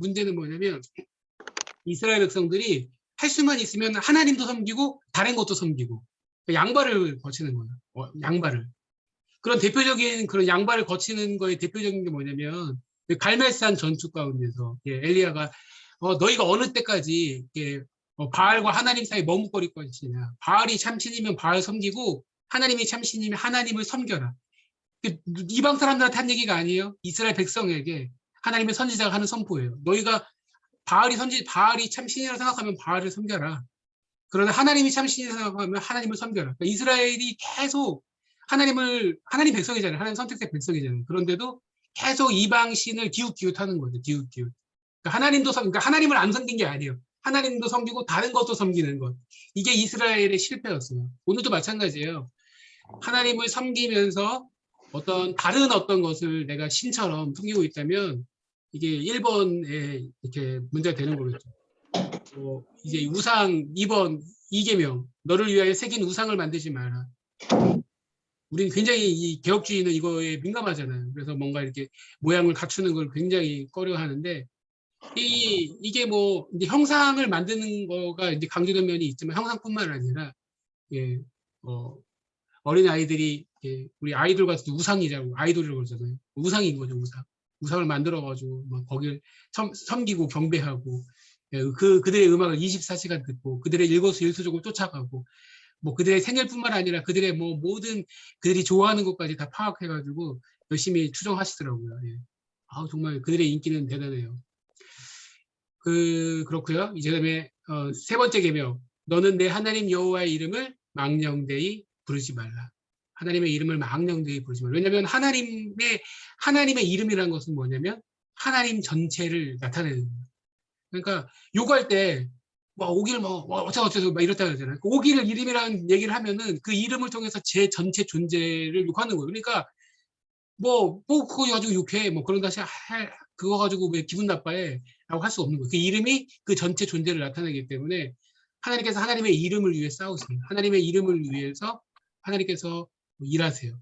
문제는 뭐냐면 이스라엘 백성들이 할 수만 있으면 하나님도 섬기고 다른 것도 섬기고 양발을 거치는 거예요. 양발을. 그런 대표적인 그런 양발을 거치는 거의 대표적인 게 뭐냐면 갈멜산 전투 가운데서 엘리야가 너희가 어느 때까지 바알과 하나님 사이 머뭇거릴 것이냐. 바알이 참신이면 바알 섬기고 하나님이 참신이면 하나님을 섬겨라. 이방 사람들한테 한 얘기가 아니에요. 이스라엘 백성에게 하나님의 선지자가 하는 선포예요. 너희가 바알이 참신이라고 생각하면 바알을 섬겨라. 그러나 하나님이 참신이라고 생각하면 하나님을 섬겨라. 그러니까 이스라엘이 계속 하나님 백성이잖아요. 하나님 선택된 백성이잖아요. 그런데도 계속 이방신을 기웃기웃하는 거죠. 기웃기웃. 그러니까 하나님을 안 섬긴 게 아니에요. 하나님도 섬기고 다른 것도 섬기는 것. 이게 이스라엘의 실패였어요. 오늘도 마찬가지예요. 하나님을 섬기면서 다른 어떤 것을 내가 신처럼 섬기고 있다면 이게 1번에 이렇게 문제가 되는 거겠죠. 이제 우상 2번 2계명 너를 위하여 새긴 우상을 만들지 마라. 우리는 굉장히 이 개혁주의는 이거에 민감하잖아요. 그래서 뭔가 이렇게 모양을 갖추는 걸 굉장히 꺼려하는데 이게 뭐 이제 형상을 만드는 거가 이제 강조된 면이 있지만 형상뿐만 아니라 어린 아이들이 우리 아이돌 같은 우상이라고 아이돌이라고 그러잖아요. 우상인 거죠. 우상을 만들어가지고 막 거기를 섬기고 경배하고 그들의 음악을 24시간 듣고 그들의 일거수일투족을 쫓아가고 뭐 그들의 생일뿐만 아니라 그들의 뭐 모든 그들이 좋아하는 것까지 다 파악해가지고 열심히 추종하시더라고요. 정말 그들의 인기는 대단해요. 그렇고요. 이제 그다음에 세 번째 계명 너는 내 하나님 여호와의 이름을 망령되이 부르지 말라. 하나님의 이름을 망령되이 부르지 말라. 왜냐하면 하나님의 이름이라는 것은 뭐냐면 하나님 전체를 나타내는 거예요. 그러니까 요구할 때 오기를 어쩌고저쩌고 막 이렇다 그러잖아요. 오기를 이름이라는 얘기를 하면은 그 이름을 통해서 제 전체 존재를 욕하는 거예요. 그러니까 그거 가지고 욕해 그런 다시 그거 가지고 왜 기분 나빠해 라고 할 수 없는 거예요. 그 이름이 그 전체 존재를 나타내기 때문에 하나님께서 하나님의 이름을 위해 싸우십니다. 하나님의 이름을 위해서 하나님께서 일하세요.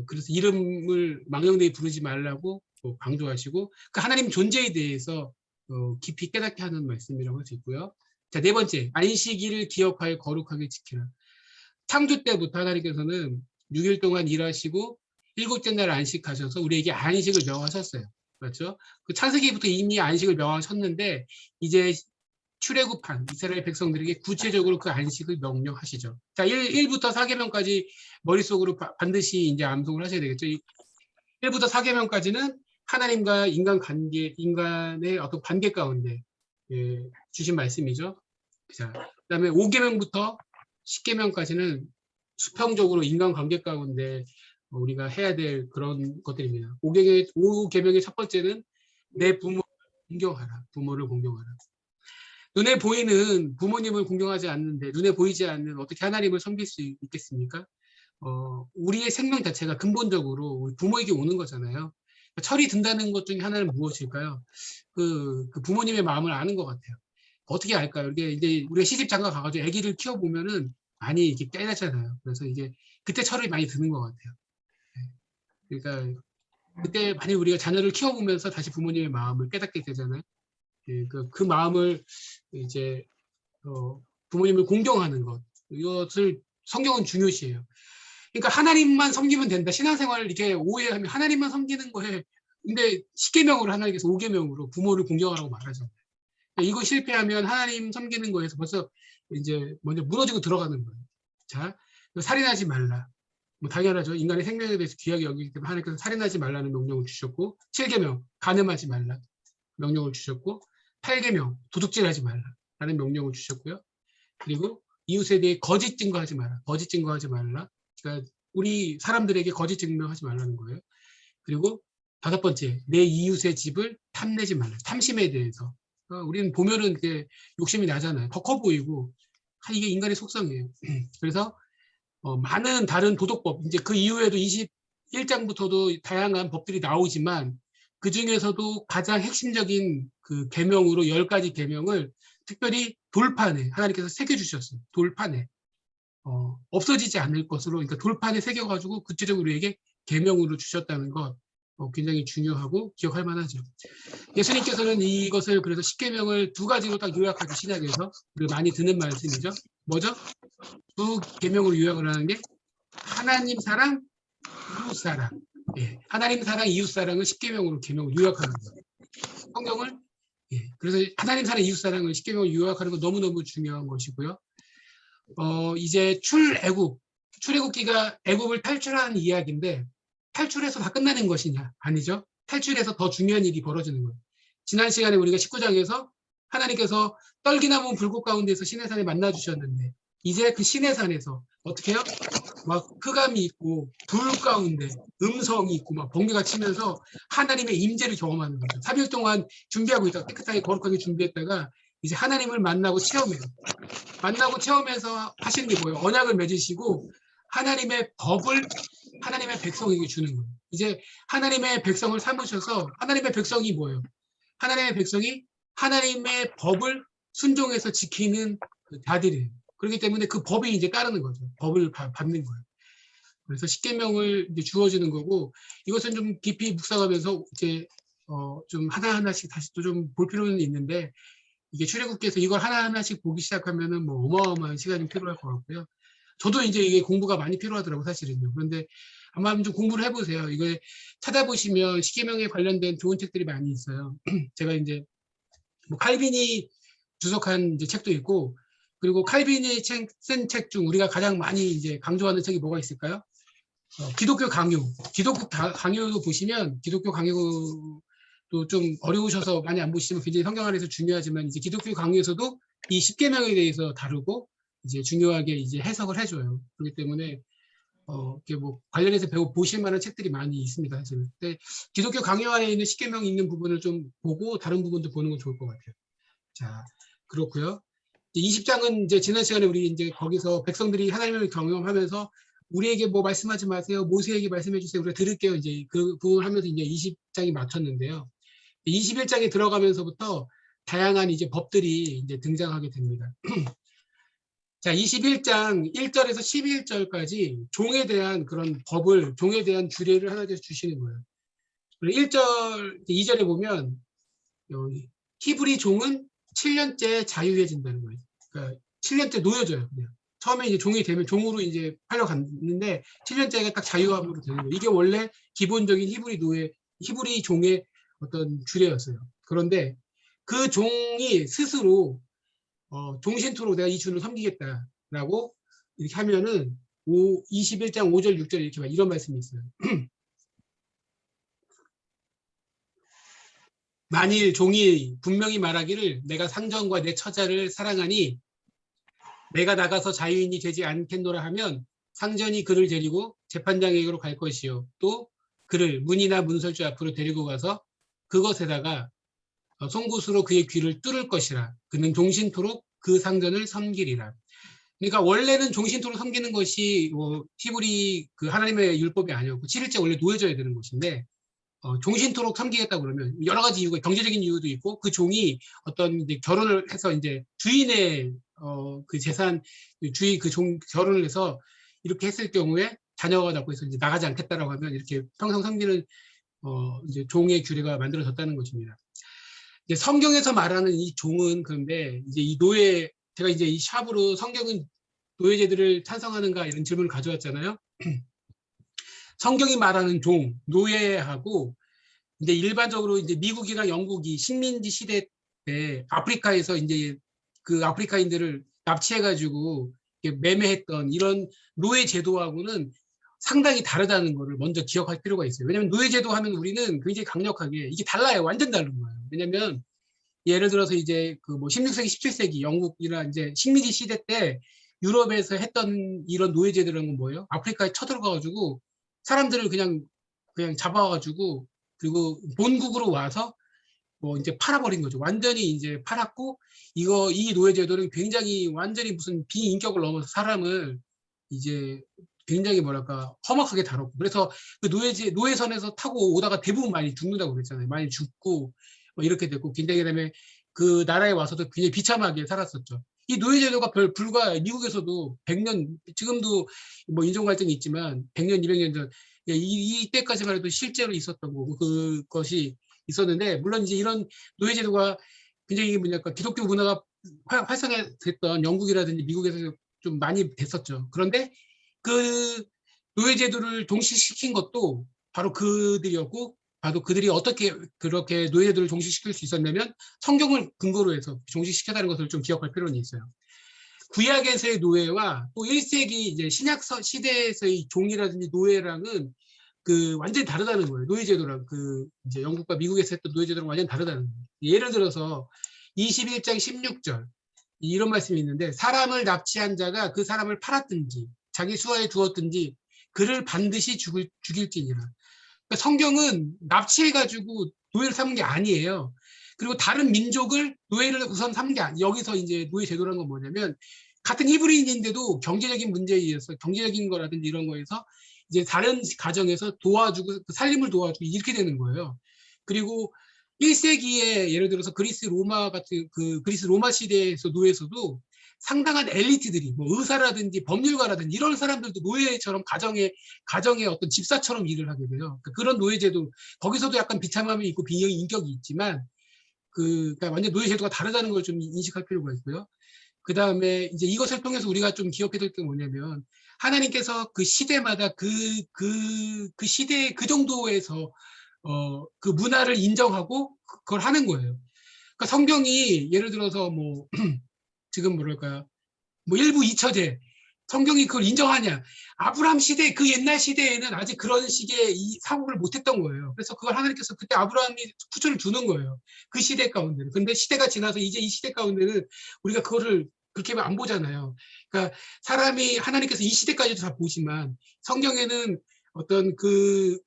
그래서 이름을 망령되이 부르지 말라고 강조하시고 그 하나님 존재에 대해서 깊이 깨닫게 하는 말씀이라고 할 수 있고요. 자, 네 번째, 안식일을 기억하여 거룩하게 지키라. 창조 때부터 하나님께서는 6일 동안 일하시고 7째 날 안식하셔서 우리에게 안식을 명하셨어요. 그렇죠? 그 창세기부터 이미 안식을 명하셨는데 이제 출애굽한 이스라엘 백성들에게 구체적으로 그 안식을 명령하시죠. 자, 1부터 4계명까지 머릿속으로 반드시 이제 암송을 하셔야 되겠죠. 1부터 4계명까지는 하나님과 인간의 어떤 관계 가운데 주신 말씀이죠. 자, 그다음에 5계명부터 10계명까지는 수평적으로 인간관계 가운데 우리가 해야 될 그런 것들입니다. 5계명의 첫 번째는 내 부모를 공경하라. 부모를 공경하라. 눈에 보이는 부모님을 공경하지 않는데 눈에 보이지 않는 어떻게 하나님을 섬길 수 있겠습니까? 우리의 생명 자체가 근본적으로 우리 부모에게 오는 거잖아요. 철이 든다는 것 중에 하나는 무엇일까요? 그 부모님의 마음을 아는 것 같아요. 어떻게 알까요? 이게 이제 우리가 시집 장가 가가지고 아기를 키워보면은 많이 이렇게 깨닫잖아요. 그래서 이게 그때 철이 많이 드는 것 같아요. 그러니까 그때 많이 우리가 자녀를 키워보면서 다시 부모님의 마음을 깨닫게 되잖아요. 그 마음을 이제 부모님을 공경하는 것 이것을 성경은 중요시해요. 그러니까 하나님만 섬기면 된다. 신앙생활을 이렇게 오해하면 하나님만 섬기는 거에 근데 10계명으로 하나님께서 5계명으로 부모를 공경하라고 말하잖아요. 이거 실패하면 하나님 섬기는 거에서 벌써 이제 먼저 무너지고 들어가는 거예요. 자, 살인하지 말라. 당연하죠. 인간의 생명에 대해서 귀하게 여기기 때문에 하나님께서 살인하지 말라는 명령을 주셨고 7계명 간음하지 말라 명령을 주셨고 8계명 도둑질하지 말라라는 명령을 주셨고요. 그리고 이웃에 대해 거짓 증거하지 마라. 거짓 증거하지 말라. 그러니까 우리 사람들에게 거짓 증명하지 말라는 거예요. 그리고 5번째, 내 이웃의 집을 탐내지 말라. 탐심에 대해서. 우리는 보면은 이게 욕심이 나잖아요. 더 커 보이고 이게 인간의 속성이에요. 그래서 많은 다른 도덕법, 이제 그 이후에도 21장부터도 다양한 법들이 나오지만 그 중에서도 가장 핵심적인 그 계명으로 10가지 계명을 특별히 돌판에 하나님께서 새겨주셨어요. 돌판에 없어지지 않을 것으로 그러니까 돌판에 새겨가지고 구체적으로 우리에게 계명으로 주셨다는 것 굉장히 중요하고 기억할 만하죠. 예수님께서는 이것을 그래서 십계명을 두 가지로 딱 요약하죠. 신약에서 많이 듣는 말씀이죠. 뭐죠? 두 계명으로 요약을 하는 게 하나님 사랑, 이웃 사랑. 예, 하나님 사랑, 이웃 사랑을 십계명으로 계명을 요약하는 거예요. 성경을 그래서 하나님 사랑, 이웃 사랑을 십계명으로 요약하는 건 너무너무 중요한 것이고요. 이제 출애굽기가 애굽을 탈출하는 이야기인데 탈출해서 다 끝나는 것이냐? 아니죠. 탈출해서 더 중요한 일이 벌어지는 거예요. 지난 시간에 우리가 19장에서 하나님께서 떨기나무 불꽃 가운데서 시내산에 만나 주셨는데 이제 그 시내산에서 어떻게 해요? 막 흑암이 있고 불 가운데 음성이 있고 막 번개가 치면서 하나님의 임재를 경험하는 거죠. 3일 동안 준비하고 있다가 깨끗하게 거룩하게 준비했다가 이제 하나님을 만나고 체험해요. 만나고 체험해서 하시는 게 뭐예요? 언약을 맺으시고 하나님의 법을 하나님의 백성에게 주는 거예요. 이제 하나님의 백성을 삼으셔서 하나님의 백성이 뭐예요? 하나님의 백성이 하나님의 법을 순종해서 지키는 자들이에요. 그렇기 때문에 그 법이 이제 따르는 거죠. 법을 받는 거예요. 그래서 십계명을 이제 주어지는 거고 이것은 좀 깊이 묵상하면서 이제 좀 하나하나씩 다시 또 좀 볼 필요는 있는데 이게 출애굽기에서 이걸 하나하나씩 보기 시작하면은 뭐 어마어마한 시간이 필요할 것 같고요. 저도 이제 이게 공부가 많이 필요하더라고 사실은요. 그런데 아마 좀 공부를 해보세요. 이거 찾아보시면 십계명에 관련된 좋은 책들이 많이 있어요. 제가 이제 뭐 칼빈이 주석한 이제 책도 있고 그리고 칼빈이 쓴 책 중 우리가 가장 많이 이제 강조하는 책이 뭐가 있을까요? 기독교 강요. 기독교 강요도 보시면 기독교 강요도 좀 어려우셔서 많이 안 보시면 굉장히 성경 안에서 중요하지만 이제 기독교 강요에서도 이 십계명에 대해서 다루고 이제 중요하게 이제 해석을 해줘요. 그렇기 때문에 이렇게 뭐 관련해서 보실 만한 책들이 많이 있습니다. 사실. 근데 기독교 강요 안에 있는 십계명이 있는 부분을 좀 보고 다른 부분도 보는 건 좋을 것 같아요. 자, 그렇고요. 20장은 이제 지난 시간에 우리 이제 거기서 백성들이 하나님을 경험하면서 우리에게 뭐 말씀하지 마세요. 모세에게 말씀해 주세요. 우리가 들을게요. 이제 그 부분 하면서 이제 20장이 마쳤는데요. 21장에 들어가면서부터 다양한 이제 법들이 이제 등장하게 됩니다. 자, 21장 1절에서 11절까지 종에 대한 그런 법을, 종에 대한 규례를 하나씩 주시는 거예요. 그리고 1절, 2절에 보면 히브리 종은 7년째 자유해진다는 거예요. 그러니까 7년째 놓여져요. 그냥. 처음에 이제 종이 되면 종으로 이제 팔려갔는데 7년째가 딱 자유함으로 되는 거예요. 이게 원래 기본적인 히브리 종의 어떤 규례였어요. 그런데 그 종이 스스로 종신토록 내가 이 주를 섬기겠다라고 이렇게 하면은 21장 5절 6절 이렇게 이런 말씀이 있어요. 만일 종이 분명히 말하기를 내가 상전과 내 처자를 사랑하니 내가 나가서 자유인이 되지 않겠노라 하면 상전이 그를 데리고 재판장에게로 갈 것이요. 또 그를 문이나 문설주 앞으로 데리고 가서 그것에다가 송곳으로 그의 귀를 뚫을 것이라. 그는 종신토록 그 상전을 섬기리라. 그러니까 원래는 종신토록 섬기는 것이 히브리 그 하나님의 율법이 아니었고 7일째 원래 놓여져야 되는 것인데 종신토록 섬기겠다 그러면 여러 가지 이유가 경제적인 이유도 있고 그 종이 어떤 이제 결혼을 해서 이제 주인의 그 재산 주인 그 종 결혼을 해서 이렇게 했을 경우에 자녀가 낳고 해서 이제 나가지 않겠다라고 하면 이렇게 평생 섬기는 이제 종의 규례가 만들어졌다는 것입니다. 이제 성경에서 말하는 이 종은 그런데 이제 이 노예 제가 이제 이 샵으로 성경은 노예제들을 찬성하는가 이런 질문을 가져왔잖아요. 성경이 말하는 종, 노예하고 이제 일반적으로 이제 미국이나 영국이 식민지 시대 때 아프리카에서 이제 그 아프리카인들을 납치해가지고 매매했던 이런 노예 제도하고는 상당히 다르다는 것을 먼저 기억할 필요가 있어요. 왜냐하면 노예 제도 하면 우리는 굉장히 강력하게 이게 달라요. 완전 다른 거예요. 왜냐하면 예를 들어서 이제 그 뭐 16세기, 17세기 영국이나 이제 식민지 시대 때 유럽에서 했던 이런 노예 제도라는 건 뭐예요? 아프리카에 쳐들어가가지고 사람들을 그냥 잡아가지고 그리고 본국으로 와서 뭐 이제 팔아버린 거죠. 완전히 이제 팔았고 이 노예 제도는 굉장히 완전히 무슨 비인격을 넘어서 사람을 이제 굉장히 뭐랄까 험악하게 다뤘고 그래서 그 노예선에서 타고 오다가 대부분 많이 죽는다고 그랬잖아요. 많이 죽고 뭐 이렇게 됐고 굉장히 그다음에 그 나라에 와서도 굉장히 비참하게 살았었죠. 이 노예 제도가 불과 미국에서도 100년 지금도 뭐 인종 갈등이 있지만 100년 200년 전 이때까지만 해도 실제로 있었던 거고 그것이 있었는데 물론 이제 이런 노예제도가 굉장히 뭐냐까 기독교 문화가 활성화됐던 영국이라든지 미국에서 좀 많이 됐었죠. 그런데 그 노예제도를 종식시킨 것도 바로 그들이었고 바로 그들이 어떻게 그렇게 노예제도를 종식시킬 수 있었냐면 성경을 근거로 해서 종식시켰다는 것을 좀 기억할 필요는 있어요. 구약에서의 노예와 또 1세기 이제 신약 시대에서의 종이라든지 노예랑은 그 완전히 다르다는 거예요. 노예제도랑 그 이제 영국과 미국에서 했던 노예제도랑 완전히 다르다는 거예요. 예를 들어서 21장 16절 이런 말씀이 있는데 사람을 납치한 자가 그 사람을 팔았든지 자기 수하에 두었든지 그를 반드시 죽일지니라. 그러니까 성경은 납치해가지고 노예를 삼은 게 아니에요. 그리고 다른 민족을 노예를 우선 삼은 게 아니에요. 여기서 이제 노예 제도라는 건 뭐냐면 같은 히브리인인데도 경제적인 문제에 의해서 경제적인 거라든지 이런 거에서 이제 다른 가정에서 도와주고 살림을 도와주고 이렇게 되는 거예요. 그리고 1세기에 예를 들어서 그리스 로마 같은 그 그리스 로마 시대에서 노예에서도 상당한 엘리트들이 뭐 의사라든지 법률가라든지 이런 사람들도 노예처럼 가정의 어떤 집사처럼 일을 하게 돼요. 그런 노예제도 거기서도 약간 비참함이 있고 인격이 있지만 그러니까 완전 노예제도가 다르다는 걸 좀 인식할 필요가 있고요. 그 다음에 이제 이것을 통해서 우리가 좀 기억해야 될 게 뭐냐면 하나님께서 그 시대마다 그 시대의 그 정도에서 그 문화를 인정하고 그걸 하는 거예요. 그러니까 성경이 예를 들어서 뭐 지금 뭐랄까요? 뭐 일부 잊혀제 성경이 그걸 인정하냐? 아브라함 시대 그 옛날 시대에는 아직 그런 식의 이 사고를 못했던 거예요. 그래서 그걸 하나님께서 그때 아브라함이 후초를 두는 거예요. 그 시대 가운데는. 근데 시대가 지나서 이제 이 시대 가운데는 우리가 그거를 그렇게 안 보잖아요. 그러니까 사람이 하나님께서 이 시대까지도 다 보지만 성경에는 어떤 그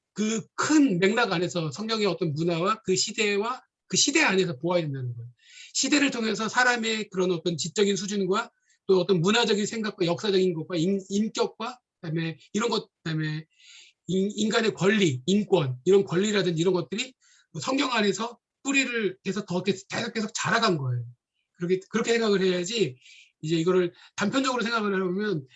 큰 맥락 안에서 성경의 어떤 문화와 그 시대와 그 시대 안에서 보아야 된다는 거예요. 시대를 통해서 사람의 그런 어떤 지적인 수준과 또 어떤 문화적인 생각과 역사적인 것과 인격과 그다음에 이런 것 그다음에 인간의 권리, 인권 이런 권리라든지 이런 것들이 성경 안에서 뿌리를 계속 계속 자라간 거예요. 그렇게 생각을 해야지 이제 이거를 단편적으로 생각을 해보면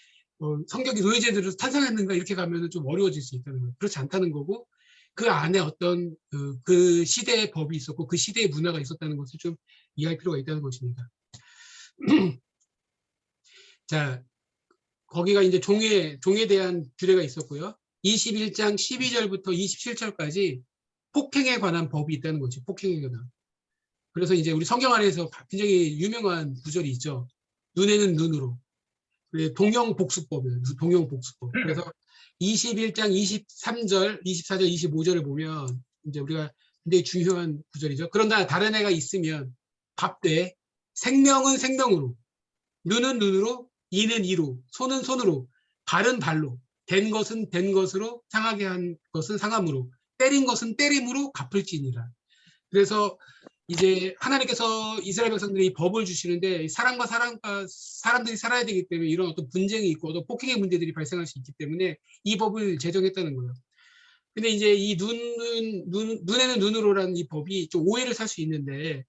성경이 노예제도를 탄생했는가 이렇게 가면은 좀 어려워질 수 있다는 거예요. 그렇지 않다는 거고 그 안에 어떤 그 시대의 법이 있었고 그 시대의 문화가 있었다는 것을 좀 이해할 필요가 있다는 것입니다. 자, 거기가 이제 종에 대한 규례가 있었고요. 21장 12절부터 27절까지 폭행에 관한 법이 있다는 거죠. 폭행에 관한. 그래서 이제 우리 성경 안에서 굉장히 유명한 구절이 있죠. 눈에는 눈으로. 동형복수법이에요. 동형복수법. 그래서 21장 23절, 24절, 25절을 보면 이제 우리가 굉장히 중요한 구절이죠. 그런다 다른 애가 있으면 밥되 생명은 생명으로, 눈은 눈으로, 이는 이로, 손은 손으로, 발은 발로, 된 것은 된 것으로, 상하게 한 것은 상함으로, 때린 것은 때림으로 갚을지니라. 그래서 이제 하나님께서 이스라엘 백성들이 법을 주시는데 사람들이 살아야 되기 때문에 이런 어떤 분쟁이 있고 또 폭행의 문제들이 발생할 수 있기 때문에 이 법을 제정했다는 거예요. 근데 이제 이 눈에는 눈으로라는 이 법이 좀 오해를 살 수 있는데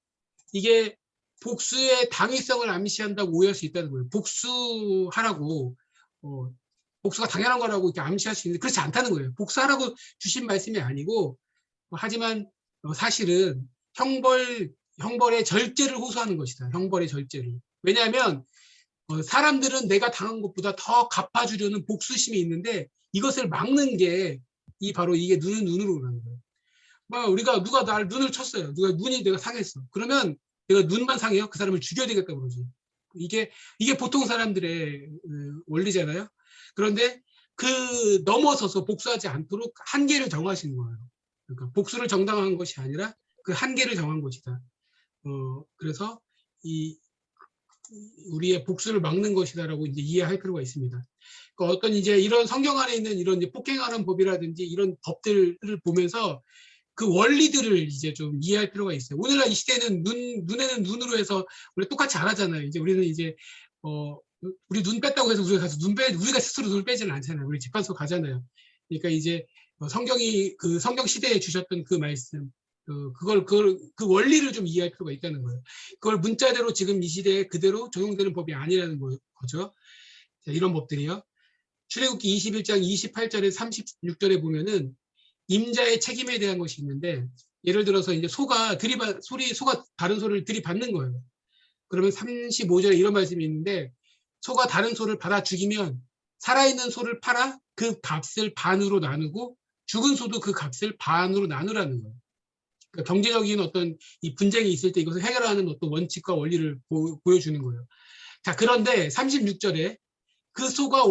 이게 복수의 당위성을 암시한다고 오해할 수 있다는 거예요. 복수하라고 복수가 당연한 거라고 이렇게 암시할 수 있는데 그렇지 않다는 거예요. 복수하라고 주신 말씀이 아니고 하지만 사실은 형벌의 절제를 호소하는 것이다. 형벌의 절제를. 왜냐하면 사람들은 내가 당한 것보다 더 갚아주려는 복수심이 있는데 이것을 막는 게 바로 이게 눈은 눈으로라는 거예요. 우리가 누가 날 눈을 쳤어요. 눈이 내가 상했어. 그러면 내가 눈만 상해요? 그 사람을 죽여야 되겠다 그러지. 이게 보통 사람들의 원리잖아요. 그런데 그 넘어서서 복수하지 않도록 한계를 정하신 거예요. 그러니까 복수를 정당한 것이 아니라 그 한계를 정한 것이다. 그래서 우리의 복수를 막는 것이다라고 이제 이해할 필요가 있습니다. 그러니까 어떤 이제 이런 성경 안에 있는 이런 이제 폭행하는 법이라든지 이런 법들을 보면서 그 원리들을 이제 좀 이해할 필요가 있어요. 오늘날 이 시대는 눈에는 눈으로 해서 우리 똑같이 안 하잖아요. 이제 우리는 이제 우리 눈 뺐다고 해서 우리가 가서 우리가 스스로 눈을 빼지는 않잖아요. 우리 재판소 가잖아요. 그러니까 이제 성경이 그 성경 시대에 주셨던 그 말씀, 그 원리를 좀 이해할 필요가 있다는 거예요. 그걸 문자대로 지금 이 시대에 그대로 적용되는 법이 아니라는 거죠. 자, 이런 법들이요. 출애굽기 21장 28절에 36절에 보면은 임자의 책임에 대한 것이 있는데, 예를 들어서 이제 소가 다른 소를 들이받는 거예요. 그러면 35절에 이런 말씀이 있는데, 소가 다른 소를 받아 죽이면 살아있는 소를 팔아 그 값을 반으로 나누고 죽은 소도 그 값을 반으로 나누라는 거예요. 그러니까 경제적인 어떤 이 분쟁이 있을 때 이것을 해결하는 어떤 원칙과 원리를 보여주는 거예요. 자, 그런데 36절에 그 소가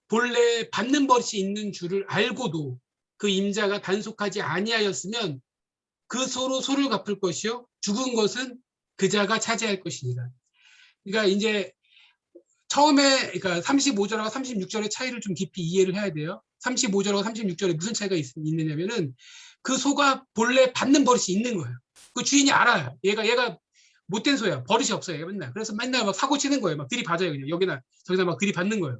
본래 받는 버릇이 있는 줄을 알고도 그 임자가 단속하지 아니하였으면 그 소로 소를 갚을 것이요 죽은 것은 그 자가 차지할 것입니다. 그러니까 이제 처음에 그러니까 35절과 36절의 차이를 좀 깊이 이해를 해야 돼요. 35절과 36절에 무슨 차이가 있느냐면은 그 소가 본래 받는 버릇이 있는 거예요. 그 주인이 알아요. 얘가 못된 소야. 버릇이 없어요. 얘가 맨날. 그래서 맨날 막 사고 치는 거예요. 막 들이받아요. 그냥 여기나 저기나 막 들이받는 거예요.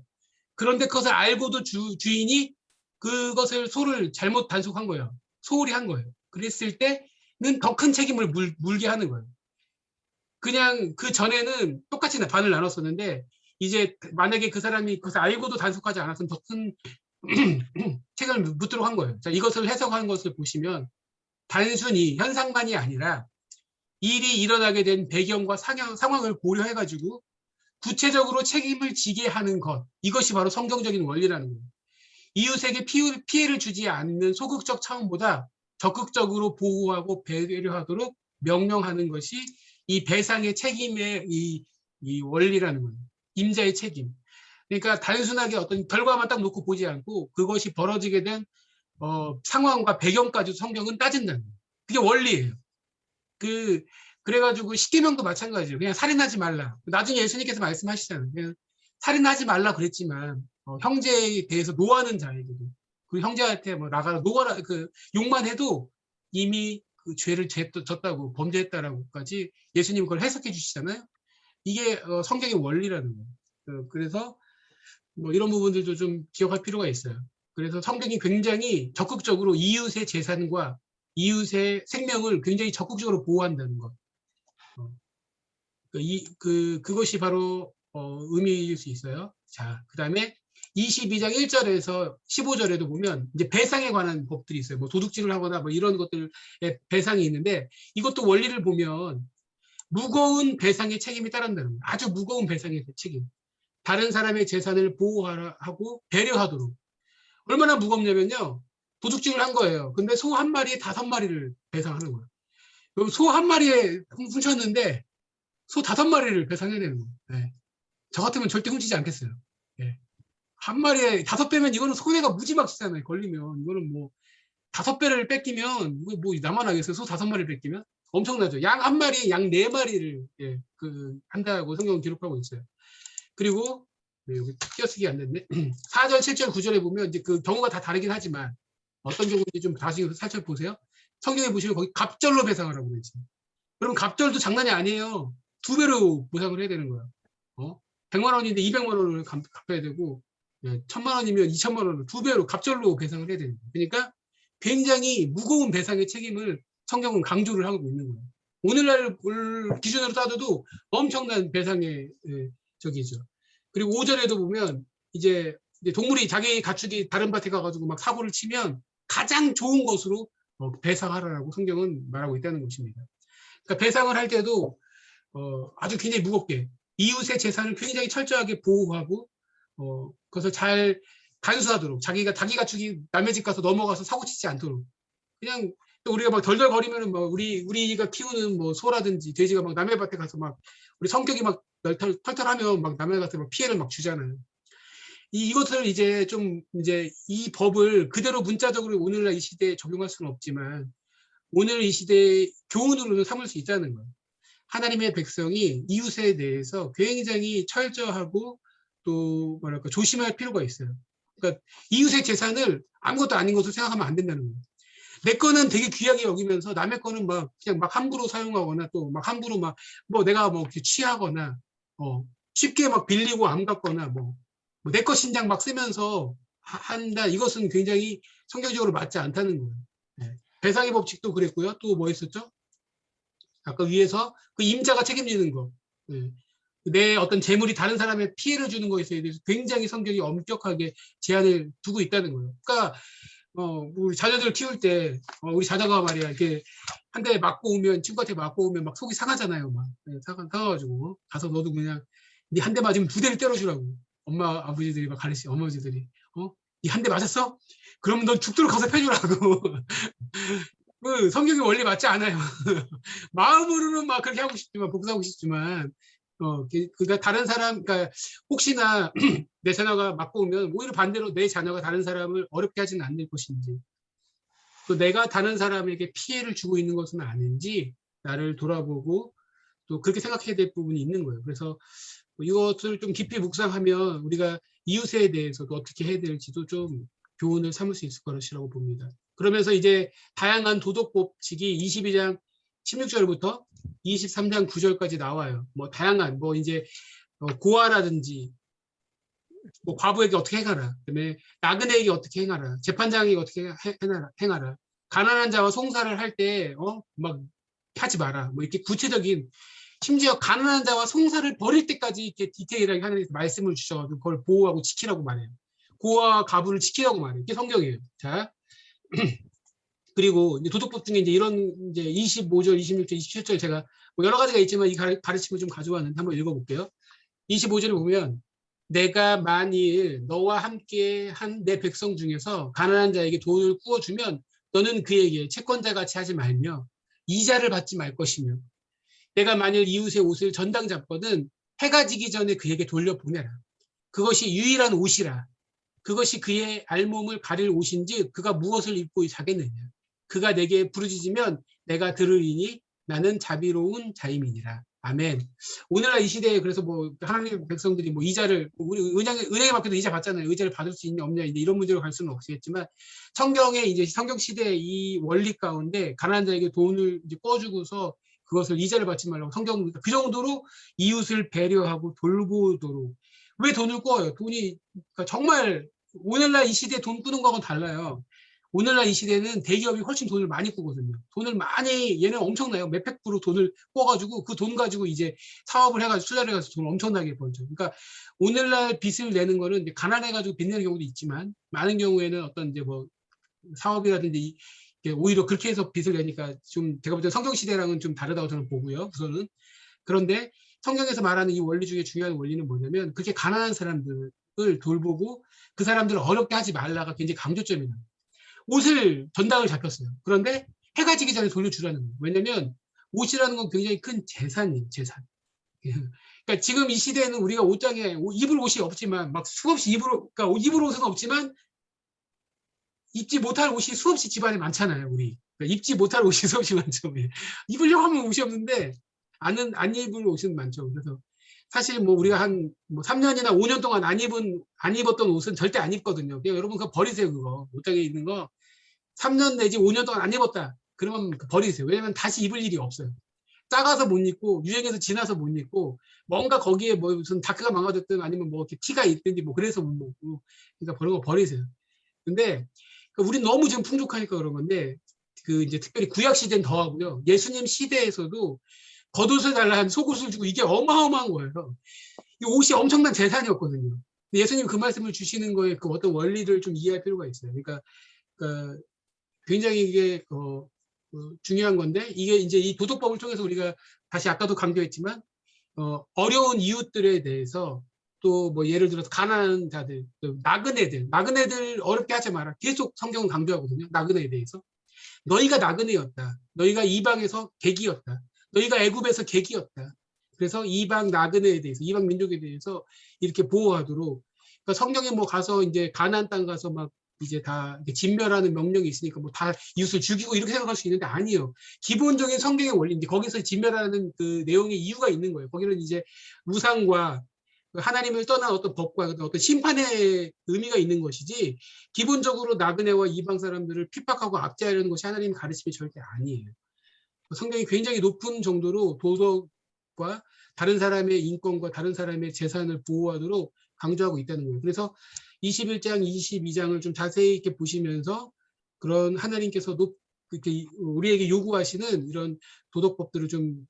그런데 그것을 알고도 주인이 그것을 소를 잘못 단속한 거예요. 소홀히 한 거예요. 그랬을 때는 더 큰 책임을 물게 하는 거예요. 그냥 그 전에는 똑같이 반을 나눴었는데 이제 만약에 그 사람이 그것을 알고도 단속하지 않았으면 더 큰 책임을 묻도록 한 거예요. 자, 이것을 해석하는 것을 보시면 단순히 현상만이 아니라 일이 일어나게 된 배경과 상황을 고려해가지고 구체적으로 책임을 지게 하는 것, 이것이 바로 성경적인 원리라는 거예요. 이웃에게 피해를 주지 않는 소극적 차원보다 적극적으로 보호하고 배려하도록 명령하는 것이 이 배상의 책임의 이 원리라는 거예요. 임자의 책임. 그러니까 단순하게 어떤 결과만 딱 놓고 보지 않고 그것이 벌어지게 된 상황과 배경까지 성경은 따진다는 거예요. 그게 원리예요. 그래가지고 십계명도 마찬가지예요. 그냥 살인하지 말라. 나중에 예수님께서 말씀하시잖아요. 그냥 살인하지 말라 그랬지만 형제에 대해서 노하는 자에게도 그 형제한테 뭐 나가라 노하라 그 욕만 해도 이미 그 죄를 졌다고 범죄했다라고까지 예수님 그걸 해석해 주시잖아요. 이게 성경의 원리라는 거예요. 그래서 뭐 이런 부분들도 좀 기억할 필요가 있어요. 그래서 성경이 굉장히 적극적으로 이웃의 재산과 이웃의 생명을 굉장히 적극적으로 보호한다는 것. 그것이 바로 의미일 수 있어요. 자, 그 다음에 22장 1절에서 15절에도 보면 이제 배상에 관한 법들이 있어요. 뭐 도둑질을 하거나 뭐 이런 것들의 배상이 있는데 이것도 원리를 보면 무거운 배상의 책임이 따른다는 거예요. 아주 무거운 배상의 책임. 다른 사람의 재산을 보호하고 배려하도록. 얼마나 무겁냐면요. 도둑질을 한 거예요. 근데 소 한 마리에 5마리를 배상하는 거예요. 그럼 소 한 마리에 훔쳤는데 소 5마리를 배상해야 되는 거예요. 네. 저 같으면 절대 훔치지 않겠어요. 네. 한 마리에 5배면 이거는 손해가 무지막지잖아요. 걸리면. 이거는 뭐 5배를 뺏기면 뭐 나만 하겠어요. 소 5마리를 뺏기면. 엄청나죠. 양 한 마리에 양 4마리를 예, 한다고 성경은 기록하고 있어요. 그리고 여기 띄어쓰기 안 됐네. 4절, 7절, 9절에 보면 이제 그 경우가 다 다르긴 하지만 어떤 경우인지 좀 다시 살짝 보세요. 성경에 보시면 거기 갑절로 배상하라고 되어 있어요. 그럼 갑절도 장난이 아니에요. 2배로 보상을 해야 되는 거야. 100만 원인데 200만 원을 갚아야 되고 1000만 원이면 2000만 원을 2배로 갑절로 배상을 해야 되는 거예요. 그러니까 굉장히 무거운 배상의 책임을 성경은 강조를 하고 있는 거예요. 오늘날 기준으로 따져도 엄청난 배상의 저기죠. 그리고 5절에도 보면 이제 동물이 자기 가축이 다른 밭에 가가지고 막 사고를 치면 가장 좋은 것으로 배상하라고 성경은 말하고 있다는 것입니다. 그러니까 배상을 할 때도 아주 굉장히 무겁게 이웃의 재산을 굉장히 철저하게 보호하고 그것을 잘 간수하도록 자기 가축이 남의 집 가서 넘어가서 사고 치지 않도록 그냥 우리가 막 덜덜거리면은 뭐 우리가 키우는 뭐 소라든지 돼지가 막 남의 밭에 가서 막 우리 성격이 막 털털하면 막 남의 밭에 막 피해를 막 주잖아요. 이것을 이제 이 법을 그대로 문자적으로 오늘날 이 시대에 적용할 수는 없지만 오늘 이 시대의 교훈으로는 삼을 수 있다는 거예요. 하나님의 백성이 이웃에 대해서 굉장히 철저하고 또 뭐랄까 조심할 필요가 있어요. 그러니까 이웃의 재산을 아무것도 아닌 것으로 생각하면 안 된다는 거예요. 내 거는 되게 귀하게 여기면서 남의 거는 막 그냥 막 함부로 사용하거나 또 막 함부로 막 뭐 내가 뭐 취하거나 쉽게 막 빌리고 안 갚거나 뭐 내 거 신장 막 쓰면서 한다. 이것은 굉장히 성경적으로 맞지 않다는 거예요. 네. 배상의 법칙도 그랬고요. 또 뭐 했었죠? 아까 위에서 그 임자가 책임지는 거. 네. 내 어떤 재물이 다른 사람의 피해를 주는 것에 대해서 굉장히 성경이 엄격하게 제한을 두고 있다는 거예요. 그러니까 우리 자녀들 키울 때 우리 자녀가 말이야 이렇게 한 대 맞고 오면 친구한테 맞고 오면 막 속이 상하잖아요. 막 상가지고 가서 너도 그냥 네 한 대 맞으면 두 대를 때려주라고 엄마 아버지들이 막 가르치 어머니들이 네 한 대 맞았어? 그럼 넌 죽도록 가서 패주라고. 그 성경의 원리 맞지 않아요. 마음으로는 막 그렇게 하고 싶지만 복수하고 싶지만 그러니까 다른 사람 그러니까 혹시나 내 자녀가 맞고 오면 오히려 반대로 내 자녀가 다른 사람을 어렵게 하지는 않을 것인지 또 내가 다른 사람에게 피해를 주고 있는 것은 아닌지 나를 돌아보고 또 그렇게 생각해야 될 부분이 있는 거예요. 그래서 이것을 좀 깊이 묵상하면 우리가 이웃에 대해서도 어떻게 해야 될지도 좀 교훈을 삼을 수 있을 것이라고 봅니다. 그러면서 이제 다양한 도덕 법칙이 22장 16절부터 23장 9절까지 나와요. 뭐 다양한 뭐 이제 고아라든지 뭐 과부에게 어떻게 행하라. 그다음에 나그네에게 어떻게 행하라. 재판장에게 어떻게 행하라. 가난한 자와 송사를 할 때 막 하지 마라. 뭐 이렇게 구체적인 심지어 가난한 자와 송사를 버릴 때까지 이렇게 디테일하게 하나님께서 말씀을 주셔가지고 그걸 보호하고 지키라고 말해요. 고아와 과부를 지키라고 말해요. 이게 성경이에요. 자, 그리고 이제 도덕법 중에 이제 이런 이제 25절, 26절, 27절 제가 뭐 여러 가지가 있지만 이 가르침을 좀 가져왔는데 한번 읽어볼게요. 25절에 보면 내가 만일 너와 함께 한 내 백성 중에서 가난한 자에게 돈을 구워주면 너는 그에게 채권자 같이 하지 말며 이자를 받지 말 것이며 내가 만일 이웃의 옷을 전당 잡거든 해가 지기 전에 그에게 돌려보내라. 그것이 유일한 옷이라. 그것이 그의 알몸을 가릴 옷인지 그가 무엇을 입고 자겠느냐. 그가 내게 부르짖으면 내가 들으리니 나는 자비로운 자임이니라. 아멘. 오늘날 이 시대에 그래서 뭐 하나님 백성들이 뭐 이자를 우리 은행에 맡겨도 이자 받잖아요. 이자를 받을 수 있냐 없냐 이런 문제로 갈 수는 없겠지만 성경의 이제 성경 시대의 이 원리 가운데 가난한 자에게 돈을 이제 꿔주고서 그것을 이자를 받지 말라고 성경 그 정도로 이웃을 배려하고 돌보도록 왜 돈을 꿔요? 돈이 그러니까 정말 오늘날 이 시대에 돈 꾸는 거하고는 달라요. 오늘날 이 시대는 대기업이 훨씬 돈을 많이 꾸거든요. 돈을 많이 얘는 엄청나요. 몇백 프로 돈을 꿔가지고 그 돈 가지고 이제 사업을 해가지고 투자를 해가지고 돈을 엄청나게 벌죠. 그러니까 오늘날 빚을 내는 거는 가난해가지고 빚 내는 경우도 있지만 많은 경우에는 어떤 이제 뭐 사업이라든지 오히려 그렇게 해서 빚을 내니까 좀 제가 볼 때 성경 시대랑은 좀 다르다고 저는 보고요. 우선은 그런데 성경에서 말하는 이 원리 중에 중요한 원리는 뭐냐면 그렇게 가난한 사람들을 돌보고 그 사람들을 어렵게 하지 말라가 굉장히 강조점이에요. 옷을 전당을 잡혔어요. 그런데 해가 지기 전에 돌려주라는 거예요. 왜냐면 옷이라는 건 굉장히 큰 재산이에요. 재산. 그러니까 지금 이 시대에는 우리가 옷장에 입을 옷이 없지만 막 수없이 그러니까 입을 옷은 없지만 입지 못할 옷이 수없이 집안에 많잖아요. 우리 그러니까 입지 못할 옷이 수없이 많죠. 입으려고 하면 옷이 없는데 안 입을 옷은 많죠. 그래서 사실 뭐 우리가 한 뭐 3년이나 5년 동안 안 입었던 옷은 절대 안 입거든요. 그냥 여러분 그거 버리세요. 그거 옷장에 있는 거 3년 내지 5년 동안 안 입었다. 그러면 버리세요. 왜냐면 다시 입을 일이 없어요. 작아서 못 입고 유행해서 지나서 못 입고 뭔가 거기에 뭐 무슨 다크가 망가졌든 아니면 뭐 이렇게 티가 있든지 뭐 그래서 못 먹고 그러니까 그런 거 버리세요. 근데 우리 너무 지금 풍족하니까 그런 건데 그 이제 특별히 구약 시대는 더하고요. 예수님 시대에서도 겉옷을 달라 한 속옷을 주고 이게 어마어마한 거예요. 이 옷이 엄청난 재산이었거든요. 예수님 그 말씀을 주시는 거에 그 어떤 원리를 좀 이해할 필요가 있어요. 그러니까 굉장히 이게 중요한 건데 이게 이제 이 도덕법을 통해서 우리가 다시 아까도 강조했지만 어려운 이웃들에 대해서 또 뭐 예를 들어서 가난한 자들, 나그네들 어렵게 하지 마라. 계속 성경은 강조하거든요. 나그네에 대해서. 너희가 나그네였다. 너희가 이방에서 객이었다. 너희가 애굽에서 객이었다. 그래서 이방 나그네에 대해서, 이방 민족에 대해서 이렇게 보호하도록. 그러니까 성경에 뭐 가서 이제 가나안 땅 가서 막 이제 다 진멸하는 명령이 있으니까 뭐 다 이웃을 죽이고 이렇게 생각할 수 있는데 아니에요. 기본적인 성경의 원리인데 거기서 진멸하는 그 내용의 이유가 있는 거예요. 거기는 이제 우상과 하나님을 떠난 어떤 법과 어떤 심판의 의미가 있는 것이지 기본적으로 나그네와 이방 사람들을 핍박하고 압제하려는 것이 하나님의 가르침이 절대 아니에요. 성경이 굉장히 높은 정도로 도덕과 다른 사람의 인권과 다른 사람의 재산을 보호하도록 강조하고 있다는 거예요. 그래서 21장, 22장을 좀 자세히 이렇게 보시면서 그런 하나님께서 이렇게 우리에게 요구하시는 이런 도덕법들을 좀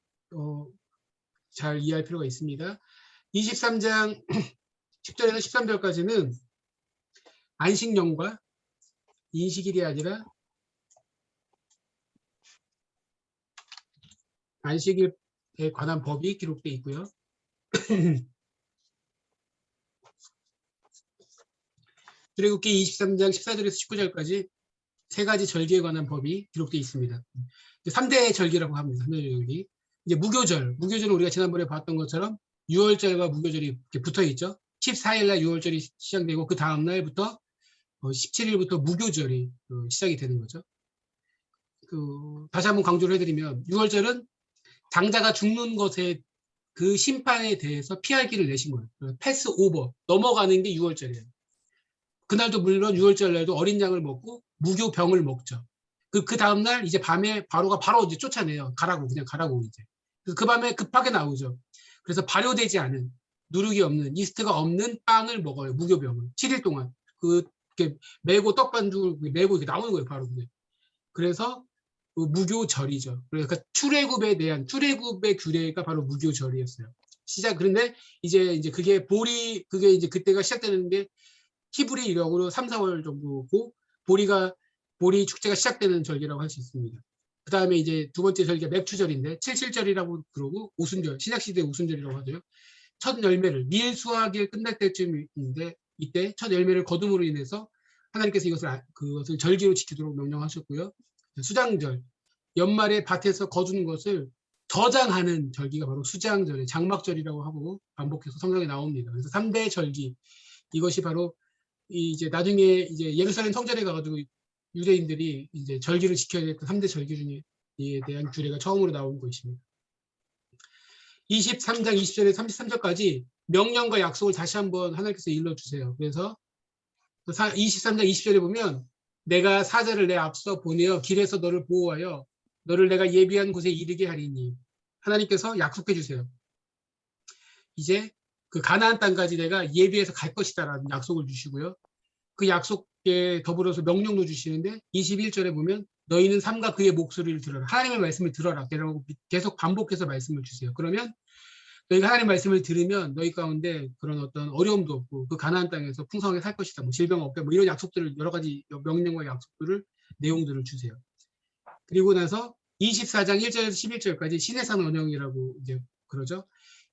잘 이해할 필요가 있습니다. 23장 10절에서 13절까지는 안식년과 인식일이 아니라 안식일에 관한 법이 기록되어 있고요. 출애굽기 23장 14절에서 19절까지 세 가지 절기에 관한 법이 기록되어 있습니다. 3대 절기라고 합니다. 3대 절기. 이제 무교절은 우리가 지난번에 봤던 것처럼 6월절과 무교절이 이렇게 붙어 있죠. 14일 날 6월절이 시작되고 그 다음 날부터 17일부터 무교절이 시작이 되는 거죠. 다시 한번 강조를 해드리면 6월절은 장자가 죽는 것에 그 심판에 대해서 피할 길을 내신 거예요. 패스 오버, 넘어가는 게 6월절이에요. 그날도 물론 6월절 날도 어린 양을 먹고 무교병을 먹죠. 그 다음날 이제 밤에 바로가 바로 이제 쫓아내요. 그냥 가라고 이제. 그래서 그 밤에 급하게 나오죠. 그래서 발효되지 않은, 누룩이 없는, 이스트가 없는 빵을 먹어요. 무교병을. 7일 동안. 이렇게 메고 떡반죽을 메고 이렇게 나오는 거예요. 바로 그냥. 그래서 무교절이죠. 그러니까 출애굽에 대한 출애굽의 규례가 바로 무교절이었어요. 그런데 이제 그게 이제 그때가 시작되는 게 히브리 이력으로 3, 4월 정도고 보리 축제가 시작되는 절기라고 할 수 있습니다. 그 다음에 이제 두 번째 절기가 맵추절인데 77절이라고 그러고 오순절, 신약시대 오순절이라고 하죠. 첫 열매를 밀 수확이 끝날 때쯤인데 이때 첫 열매를 거둠으로 인해서 하나님께서 그것을 절기로 지키도록 명령하셨고요. 수장절, 연말에 밭에서 거두는 것을 저장하는 절기가 바로 수장절의 장막절이라고 하고 반복해서 성경에 나옵니다. 그래서 3대 절기, 이것이 바로 이제 나중에 이제 예루살렘 성전에 가가지고 유대인들이 이제 절기를 지켜야 될 그 3대 절기 중에 대한 규례가 처음으로 나온 것입니다. 23장 20절에 33절까지 명령과 약속을 다시 한번 하나님께서 일러주세요. 그래서 23장 20절에 보면 내가 사자를 내 앞서 보내어 길에서 너를 보호하여 너를 내가 예비한 곳에 이르게 하리니 하나님께서 약속해 주세요. 이제 그 가나안 땅까지 내가 예비해서 갈 것이다라는 약속을 주시고요. 그 약속에 더불어서 명령도 주시는데 21절에 보면 너희는 삼가 그의 목소리를 들어라. 하나님의 말씀을 들어라. 계속 반복해서 말씀을 주세요. 그러면 너희가 하나님의 말씀을 들으면 너희 가운데 그런 어떤 어려움도 없고 그 가나안 땅에서 풍성하게 살 것이다. 뭐 질병 없게 뭐 이런 약속들을 여러 가지 명령과 약속들을 내용들을 주세요. 그리고 나서 24장 1절에서 11절까지 시내산 언령이라고 이제 그러죠.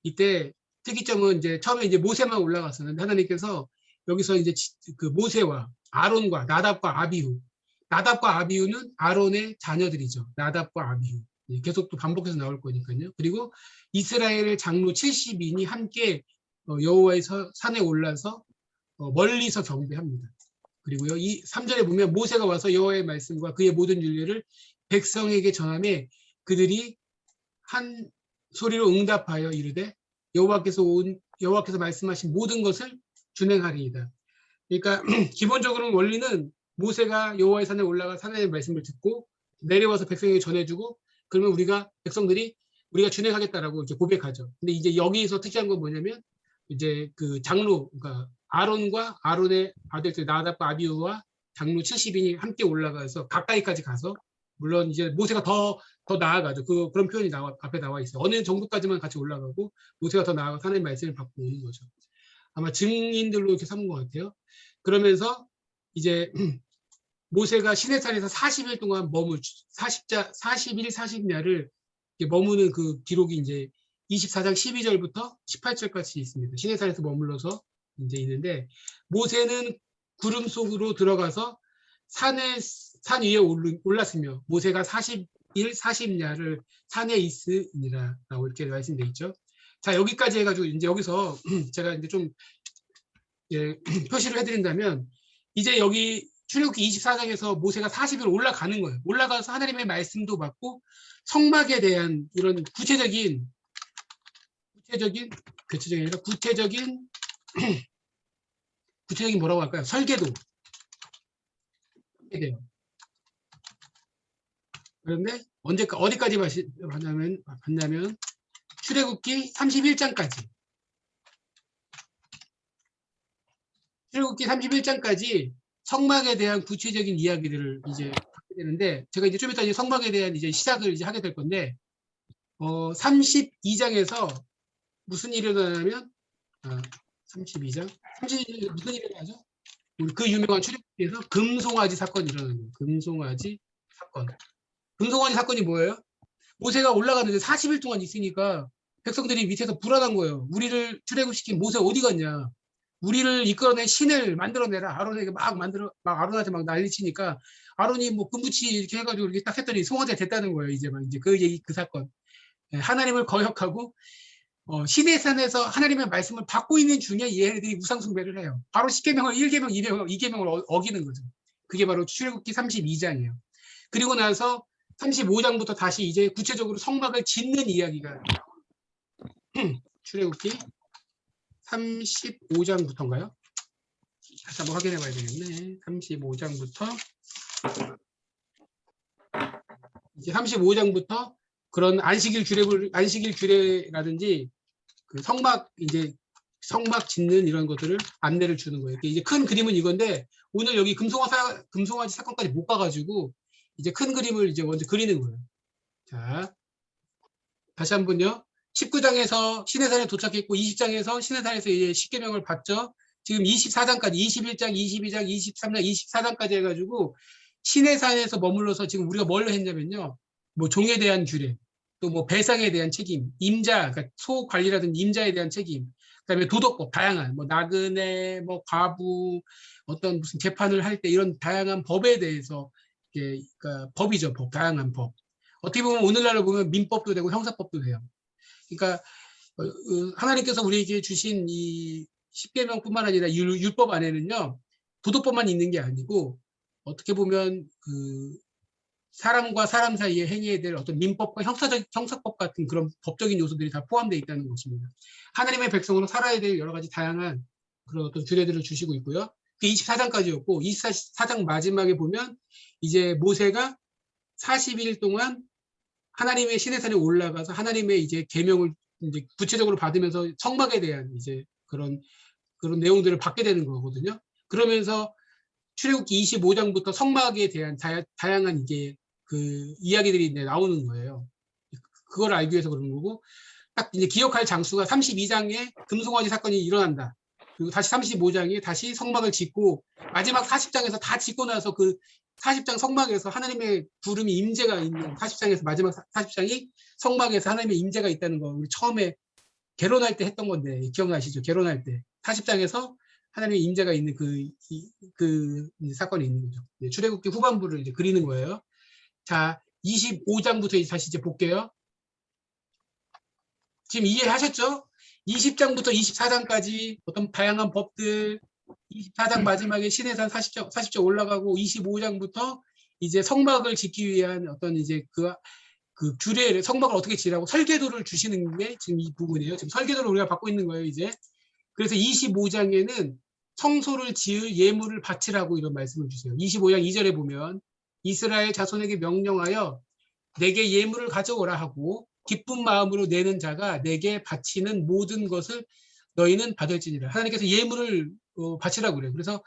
이때 특이점은 이제 처음에 이제 모세만 올라갔었는데 하나님께서 여기서 이제 그 모세와 아론과 나답과 아비후는 아론의 자녀들이죠. 나답과 아비후. 계속 또 반복해서 나올 거니까요. 그리고 이스라엘 장로 70인이 함께 여호와의 산에 올라서 멀리서 경배합니다. 그리고요, 이 3절에 보면 모세가 와서 여호와의 말씀과 그의 모든 윤례를 백성에게 전하매 그들이 한 소리로 응답하여 이르되 여호와께서 말씀하신 모든 것을 준행하리이다. 그러니까 기본적으로는 원리는 모세가 여호와의 산에 올라가 하나님의 말씀을 듣고 내려와서 백성에게 전해주고 그러면 백성들이 우리가 준행하겠다라고 이렇게 고백하죠. 근데 이제 여기서 특이한 건 뭐냐면 이제 그 장로, 그러니까 아론과 아론의 아들들 나답과 아비후와 장로 70인이 함께 올라가서 가까이까지 가서 물론 이제 모세가 더 나아가죠. 그런 표현이 앞에 나와 있어요. 어느 정도까지만 같이 올라가고 모세가 더 나아가 하나님의 말씀을 받고 오는 거죠. 아마 증인들로 이렇게 삼은 것 같아요. 그러면서 이제 모세가 시내산에서 40일 동안 40일 40야를 머무는 그 기록이 이제 24장 12절부터 18절까지 있습니다. 시내산에서 머물러서 이제 있는데 모세는 구름 속으로 들어가서 산 위에 올랐으며 모세가 40일 40야를 산에 있으니라라고 이렇게 말씀되어 있죠. 자, 여기까지 해가지고 이제 여기서 제가 이제 좀 표시를 해드린다면 이제 여기 출애굽기 24장에서 모세가 40일 올라가는 거예요. 올라가서 하나님의 말씀도 받고 성막에 대한 이런 구체적인 뭐라고 할까요? 설계도 하게 돼요. 그런데 어디까지 봤냐면 출애굽기 31장까지 성막에 대한 구체적인 이야기들을 이제 하게 되는데 제가 이제 좀 이따 이제 성막에 대한 이제 시작을 이제 하게 될 건데 32장에서 무슨 일이 일어나냐면 32장. 32장 무슨 일이 나죠? 우리 그 유명한 출애굽기에서 금송아지 사건이 일어나는 거예요. 금송아지 사건. 금송아지 사건이 뭐예요? 모세가 올라가는데 40일 동안 있으니까 백성들이 밑에서 불안한 거예요. 우리를 출애굽시킨 모세 어디 갔냐? 우리를 이끌어낸 신을 만들어내라. 아론에게 막 아론한테 막 난리치니까 아론이 뭐 금붙이 이렇게 해가지고 이렇게 딱 했더니 송아지가 됐다는 거예요. 이제 막 이제 그 얘기 그 사건. 하나님을 거역하고 신의 산에서 하나님의 말씀을 받고 있는 중에 얘네들이 우상숭배를 해요. 바로 10계명을 1계명, 2계명을 어기는 거죠. 그게 바로 출애굽기 32장이에요. 그리고 나서 35장부터 다시 이제 구체적으로 성막을 짓는 이야기가 출애굽기 35장부터인가요? 다시 한번 확인해 봐야 되겠네. 35장부터 이제 35장부터 그런 안식일 규례라든지 그 성막 짓는 이런 것들을 안내를 주는 거예요. 이제 큰 그림은 이건데 오늘 여기 금송아지 사건까지 못 가가지고 이제 큰 그림을 이제 먼저 그리는 거예요. 자, 다시 한번요. 19장에서 시내산에 도착했고 20장에서 시내산에서 이제 십계명을 받죠. 지금 24장까지 21장, 22장, 23장, 24장까지 해가지고 시내산에서 머물러서 지금 우리가 뭘 했냐면요. 뭐 종에 대한 규례, 또 뭐 배상에 대한 책임, 임자, 그러니까 소 관리라든지 임자에 대한 책임, 그다음에 도덕법 다양한 뭐 나그네, 뭐 과부, 어떤 무슨 재판을 할 때 이런 다양한 법에 대해서 그러니까 법이죠, 법, 다양한 법. 어떻게 보면 오늘날로 보면 민법도 되고 형사법도 돼요. 그러니까 하나님께서 우리에게 주신 이 십계명뿐만 아니라 율법 안에는요 도덕법만 있는 게 아니고 어떻게 보면 그 사람과 사람 사이의 행해야 될 어떤 민법과 형사법 같은 그런 법적인 요소들이 다 포함되어 있다는 것입니다. 하나님의 백성으로 살아야 될 여러 가지 다양한 그런 어떤 규례들을 주시고 있고요. 그 24장까지였고 24장 마지막에 보면 이제 모세가 40일 동안 하나님의 시내산에 올라가서 하나님의 이제 계명을 이제 구체적으로 받으면서 성막에 대한 이제 그런 내용들을 받게 되는 거거든요. 그러면서 출애굽기 25장부터 성막에 대한 다양한 이게 그 이야기들이 이제 나오는 거예요. 그걸 알기 위해서 그러는 거고 딱 이제 기억할 장수가 32장에 금송아지 사건이 일어난다. 그리고 다시 35장에 다시 성막을 짓고 마지막 40장에서 다 짓고 나서 그 40장 성막에서 하나님의 부름이 임재가 있는 40장에서 마지막 40장이 성막에서 하나님의 임재가 있다는 거 우리 처음에 결혼할 때 했던 건데 기억나시죠? 결혼할 때 40장에서 하나님의 임재가 있는 그 사건이 있는 거죠. 출애굽기 후반부를 이제 그리는 거예요. 자, 25장부터 다시 이제 볼게요. 지금 이해하셨죠? 20장부터 24장까지 어떤 다양한 법들, 24장 마지막에 시내산 40장 올라가고 25장부터 이제 성막을 짓기 위한 어떤 이제 그 규례를 성막을 어떻게 지으라고 설계도를 주시는 게 지금 이 부분이에요. 지금 설계도를 우리가 받고 있는 거예요, 이제. 그래서 25장에는 성소를 지을 예물을 바치라고 이런 말씀을 주세요. 25장 2절에 보면 이스라엘 자손에게 명령하여 내게 예물을 가져오라 하고 기쁜 마음으로 내는 자가 내게 바치는 모든 것을 너희는 받을지니라. 하나님께서 예물을 바치라고 그래요. 그래서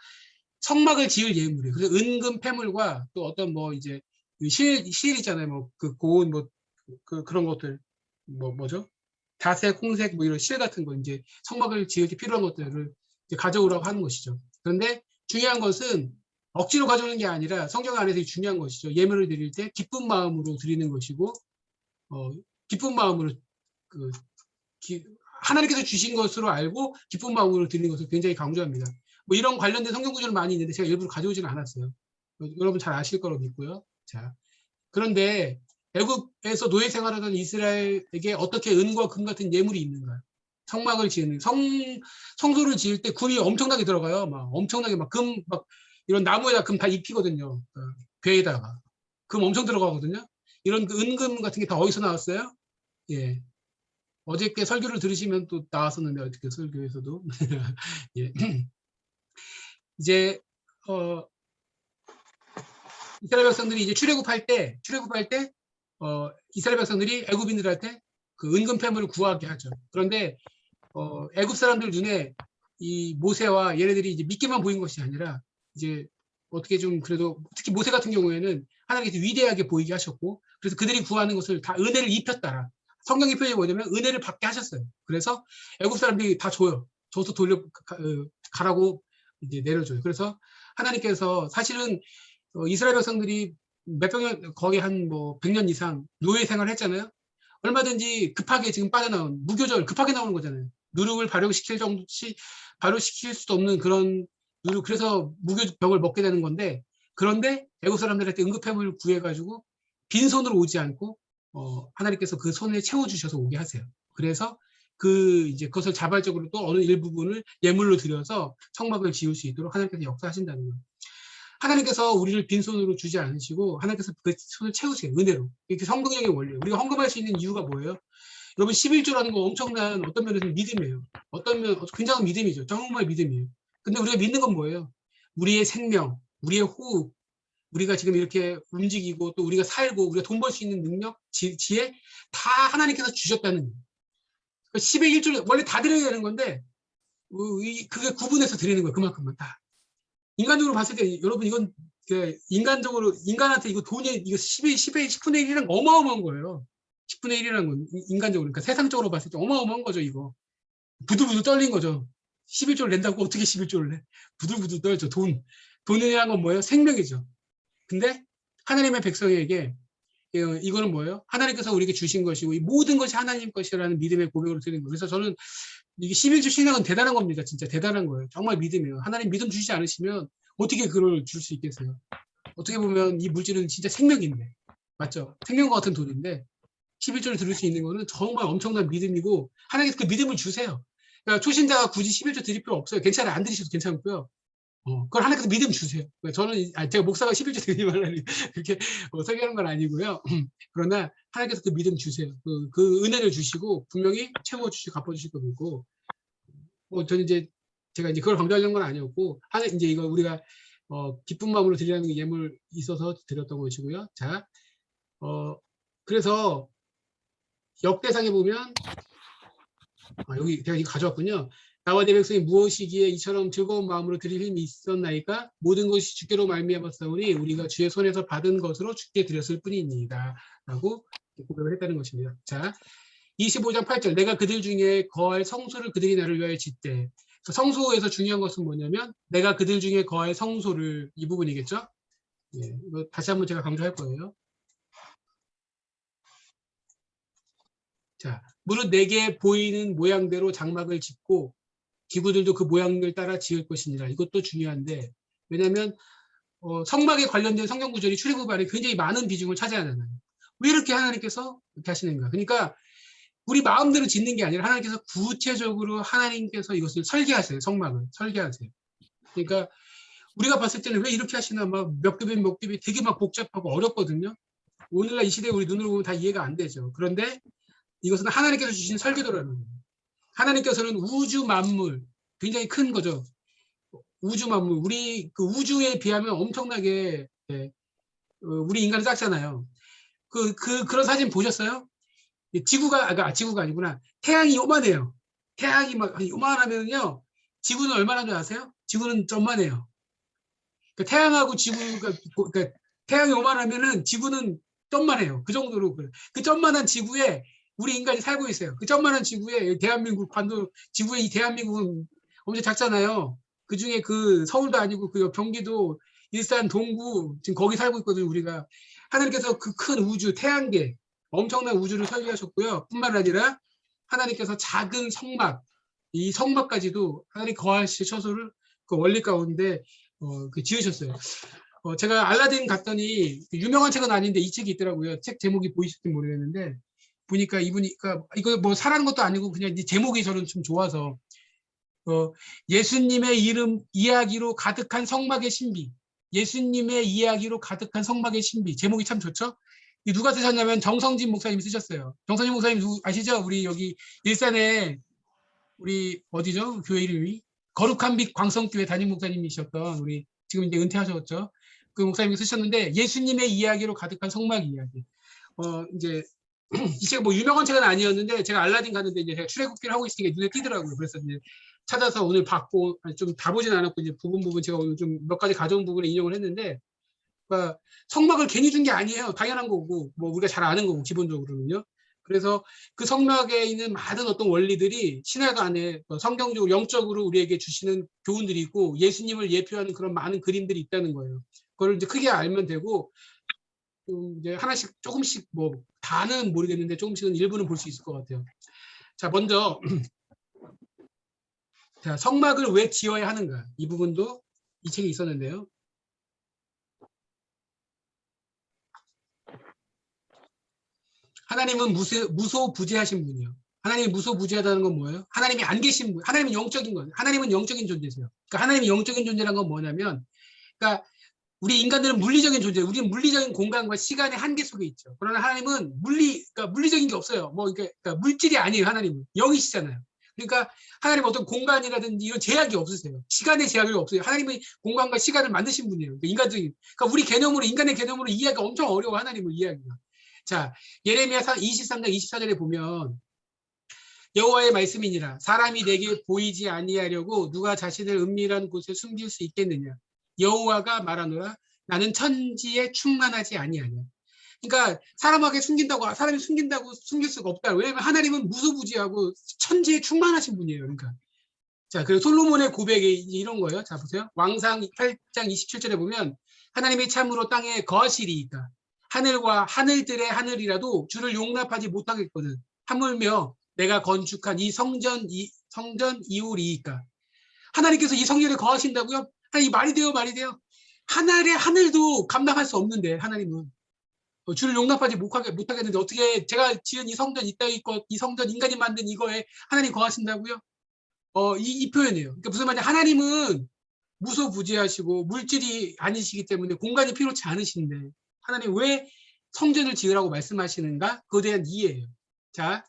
성막을 지을 예물이에요. 그래서 은금 패물과 또 어떤 뭐 이제 실 있잖아요. 뭐 그 고운 뭐 그런 것들 뭐죠? 자색, 홍색 뭐 이런 실 같은 거 이제 성막을 지을 때 필요한 것들을 이제 가져오라고 하는 것이죠. 그런데 중요한 것은 억지로 가져오는 게 아니라 성경 안에서 중요한 것이죠. 예물을 드릴 때 기쁜 마음으로 드리는 것이고 기쁜 마음으로 하나님께서 주신 것으로 알고 기쁜 마음으로 드리는 것을 굉장히 강조합니다. 뭐 이런 관련된 성경 구절은 많이 있는데 제가 일부러 가져오지는 않았어요. 여러분 잘 아실 거라고 믿고요. 자, 그런데 애굽에서 노예 생활하던 이스라엘에게 어떻게 은과 금 같은 예물이 있는가요? 성막을 지는 성소를 지을 때 금이 엄청나게 들어가요. 막 엄청나게 막 금 막 이런 나무에다 금 다 입히거든요. 궤에다가 금 엄청 들어가거든요. 이런 그 은금 같은 게 다 어디서 나왔어요? 예. 어저께 설교를 들으시면 또 나왔었는데 어저께 설교에서도 예. 이제 이스라엘 백성들이 이제 출애굽할 때 이스라엘 백성들이 애굽인들한테 그 은금 패물을 구하게 하죠. 그런데 애굽 사람들 눈에 이 모세와 얘네들이 이제 믿기만 보인 것이 아니라 이제 어떻게 좀 그래도 특히 모세 같은 경우에는 하나님께서 위대하게 보이게 하셨고 그래서 그들이 구하는 것을 다 은혜를 입혔다라. 성경의 표현이 뭐냐면 은혜를 받게 하셨어요. 그래서 애굽 사람들이 다 줘요. 줘서 가라고 이제 내려줘요. 그래서 하나님께서 사실은 이스라엘 백성들이 몇백 년, 거의 한 뭐 100년 이상 노예 생활을 했잖아요. 얼마든지 급하게 지금 빠져나온 무교절 급하게 나오는 거잖아요. 누룩을 발효시킬 수도 없는 그런 누룩, 그래서 무교병을 먹게 되는 건데, 그런데 애국 사람들한테 응급해물 구해가지고 빈손으로 오지 않고 하나님께서 그 손에 채워주셔서 오게 하세요. 그래서 이제 그것을 자발적으로 또 어느 일부분을 예물로 드려서 성막을 지을 수 있도록 하나님께서 역사하신다는 거예요. 하나님께서 우리를 빈손으로 주지 않으시고 하나님께서 그 손을 채우세요. 은혜로. 이렇게 성경적인 원리예요. 우리가 헌금할 수 있는 이유가 뭐예요? 여러분 11조라는 거 엄청난 어떤 면에서는 믿음이에요. 어떤 면 굉장한 믿음이죠. 정말 믿음이에요. 근데 우리가 믿는 건 뭐예요? 우리의 생명, 우리의 호흡, 우리가 지금 이렇게 움직이고 또 우리가 살고 우리가 돈 벌 수 있는 능력, 지혜 다 하나님께서 주셨다는 거예요. 10의 1조를 원래 다 드려야 되는 건데 그게 구분해서 드리는 거예요. 그만큼만 다. 인간적으로 봤을 때 여러분 이건 인간적으로 인간한테 이거 돈이 이거 10분의 1이란 거 어마어마한 거예요. 10분의 1이라는 건 인간적으로 그러니까 세상적으로 봤을 때 어마어마한 거죠. 이거 부들부들 떨린 거죠. 11조를 낸다고 어떻게 11조를 내? 부들부들 떨죠. 돈이라는 건 뭐예요? 생명이죠. 근데 하나님의 백성에게 이거는 뭐예요? 하나님께서 우리에게 주신 것이고 이 모든 것이 하나님 것이라는 믿음의 고백으로 드리는 거예요. 그래서 저는 이게 11조 신앙은 대단한 겁니다. 진짜 대단한 거예요. 정말 믿음이에요. 하나님 믿음 주시지 않으시면 어떻게 그걸 줄 수 있겠어요? 어떻게 보면 이 물질은 진짜 생명인데, 맞죠? 생명과 같은 돈인데 11조를 들을 수 있는 거는 정말 엄청난 믿음이고 하나님께서 그 믿음을 주세요. 그러니까 초신자가 굳이 11조 드릴 필요 없어요. 괜찮아요. 안 드리셔도 괜찮고요. 그걸 하나님께서 믿음 주세요. 저는 제가 목사가 11조 드리지 말라니 그렇게 설교하는 건 아니고요. 그러나 하나님께서 그 믿음 주세요. 그 은혜를 주시고 분명히 채워주시고 갚아주실 거고. 저는 이제 제가 이제 그걸 강조하려는 건 아니었고 이제 이거 우리가 기쁜 마음으로 드리라는 예물 있어서 드렸던 것이고요. 자, 그래서 역대상에 보면 여기 제가 이거 가져왔군요. 나와 내 백성이 무엇이기에 이처럼 즐거운 마음으로 드릴 힘이 있었나이까? 모든 것이 주께로 말미암았사오니 우리가 주의 손에서 받은 것으로 주께 드렸을 뿐이니이다. 라고 고백을 했다는 것입니다. 자, 25장 8절 내가 그들 중에 거할 성소를 그들이 나를 위하여 짓되. 성소에서 중요한 것은 뭐냐면 내가 그들 중에 거할 성소를 이 부분이겠죠. 예, 이거 다시 한번 제가 강조할 거예요. 자, 무릇 내게 보이는 모양대로 장막을 짓고 기구들도 그 모양을 따라 지을 것이니라. 이것도 중요한데 왜냐하면 성막에 관련된 성경 구절이 출애굽 안에 굉장히 많은 비중을 차지하잖아요. 왜 이렇게 하나님께서 이렇게 하시는가? 그러니까 우리 마음대로 짓는 게 아니라 하나님께서 구체적으로 하나님께서 이것을 설계하세요. 성막을 설계하세요. 그러니까 우리가 봤을 때는 왜 이렇게 하시나 막 몇 겹이 되게 막 복잡하고 어렵거든요. 오늘날 이 시대에 우리 눈으로 보면 다 이해가 안 되죠. 그런데 이것은 하나님께서 주신 설계도라는 거예요. 하나님께서는 우주 만물, 굉장히 큰 거죠. 우주 만물, 우리 그 우주에 비하면 엄청나게 우리 인간은 작잖아요. 그런 사진 보셨어요? 지구가 아니구나. 태양이 요만해요. 태양이 막 요만하면요. 지구는 얼마나 줄 아세요? 지구는 점만해요. 그러니까 태양하고 지구가 그러니까 태양이 요만하면은 지구는 점만해요. 그 정도로 그 점만한 지구에 우리 인간이 살고 있어요. 그 점만한 지구에 대한민국 지구에 이 대한민국은 엄청 작잖아요. 그 중에 그 서울도 아니고 그 경기도 일산 동구 지금 거기 살고 있거든요. 우리가 하나님께서 그 큰 우주 태양계 엄청난 우주를 설계하셨고요. 뿐만 아니라 하나님께서 작은 성막 이 성막까지도 하나님 거하실 처소를 그 원리 가운데 지으셨어요. 제가 알라딘 갔더니 유명한 책은 아닌데 이 책이 있더라고요. 책 제목이 보이실지 모르겠는데 보니까 이분이 이거 뭐 사라는 것도 아니고 그냥 제목이 저는 좀 좋아서 예수님의 이름 이야기로 가득한 성막의 신비. 예수님의 이야기로 가득한 성막의 신비. 제목이 참 좋죠? 이 누가 쓰셨냐면 정성진 목사님이 쓰셨어요. 정성진 목사님 아시죠? 우리 여기 일산에 우리 어디죠? 교회 이름이 거룩한 빛 광성교회 담임 목사님이셨던 우리 지금 이제 은퇴하셨죠? 그 목사님이 쓰셨는데 예수님의 이야기로 가득한 성막 이야기. 이제 이 책 뭐 유명한 책은 아니었는데 제가 알라딘 갔는데 이제 제가 출애굽기를 하고 있으니까 눈에 띄더라고요. 그래서 이제 찾아서 오늘 받고 좀 다 보진 않았고 이제 부분 제가 오늘 좀 몇 가지 가져온 부분을 인용을 했는데 그러니까 성막을 괜히 준 게 아니에요. 당연한 거고 뭐 우리가 잘 아는 거고 기본적으로는요. 그래서 그 성막에 있는 많은 어떤 원리들이 신학 안에 성경적으로 영적으로 우리에게 주시는 교훈들이 있고 예수님을 예표하는 그런 많은 그림들이 있다는 거예요. 그걸 이제 크게 알면 되고 이제 하나씩 조금씩 뭐 다는 모르겠는데 조금씩은 일부는 볼 수 있을 것 같아요. 자, 먼저 자, 성막을 왜 지어야 하는가? 이 부분도 이 책에 있었는데요. 하나님은 무소부재하신 분이요. 하나님이 무소부재하다는 건 뭐예요? 하나님이 안 계신 분. 하나님은 영적인 거예요. 하나님은 영적인 존재세요. 그러니까 하나님이 영적인 존재라는 건 뭐냐면, 그러니까 우리 인간들은 물리적인 존재예요. 우리는 물리적인 공간과 시간의 한계 속에 있죠. 그러나 하나님은 그러니까 물리적인 게 없어요. 뭐 그러니까 물질이 아니에요. 하나님은 영이시잖아요. 그러니까 하나님은 어떤 공간이라든지 이런 제약이 없으세요. 시간의 제약이 없어요. 하나님은 공간과 시간을 만드신 분이에요. 인간적인. 그러니까 우리 개념으로 인간의 개념으로 이해하기가 엄청 어려워. 하나님을 이해하기가. 자, 예레미야 23장 24절에 보면 여호와의 말씀이니라 사람이 내게 보이지 아니하려고 누가 자신을 은밀한 곳에 숨길 수 있겠느냐. 여호와가 말하노라 나는 천지에 충만하지 아니하냐. 그러니까 사람에게 사람이 숨긴다고 숨길 수가 없다. 왜냐하면 하나님은 무소부지하고 천지에 충만하신 분이에요. 그러니까 자, 그리고 솔로몬의 고백이 이런 거예요. 자, 보세요. 왕상 8장 27절에 보면 하나님이 참으로 땅에 거하시리이까 하늘과 하늘들의 하늘이라도 주를 용납하지 못하겠거든. 하물며 내가 건축한 이 성전 이오리이까. 하나님께서 이 성전에 거하신다고요? 이 말이 돼요, 말이 돼요. 하늘의 하늘도 감당할 수 없는데 하나님은 주를 용납하지 못하겠는데 어떻게 제가 지은 이 성전 이 성전 인간이 만든 이거에 하나님 거하신다고요? 이 표현이에요. 그러니까 무슨 말이냐? 하나님은 무소부지하시고 물질이 아니시기 때문에 공간이 필요치 않으신데 하나님 왜 성전을 지으라고 말씀하시는가? 그거에 대한 이해예요. 자,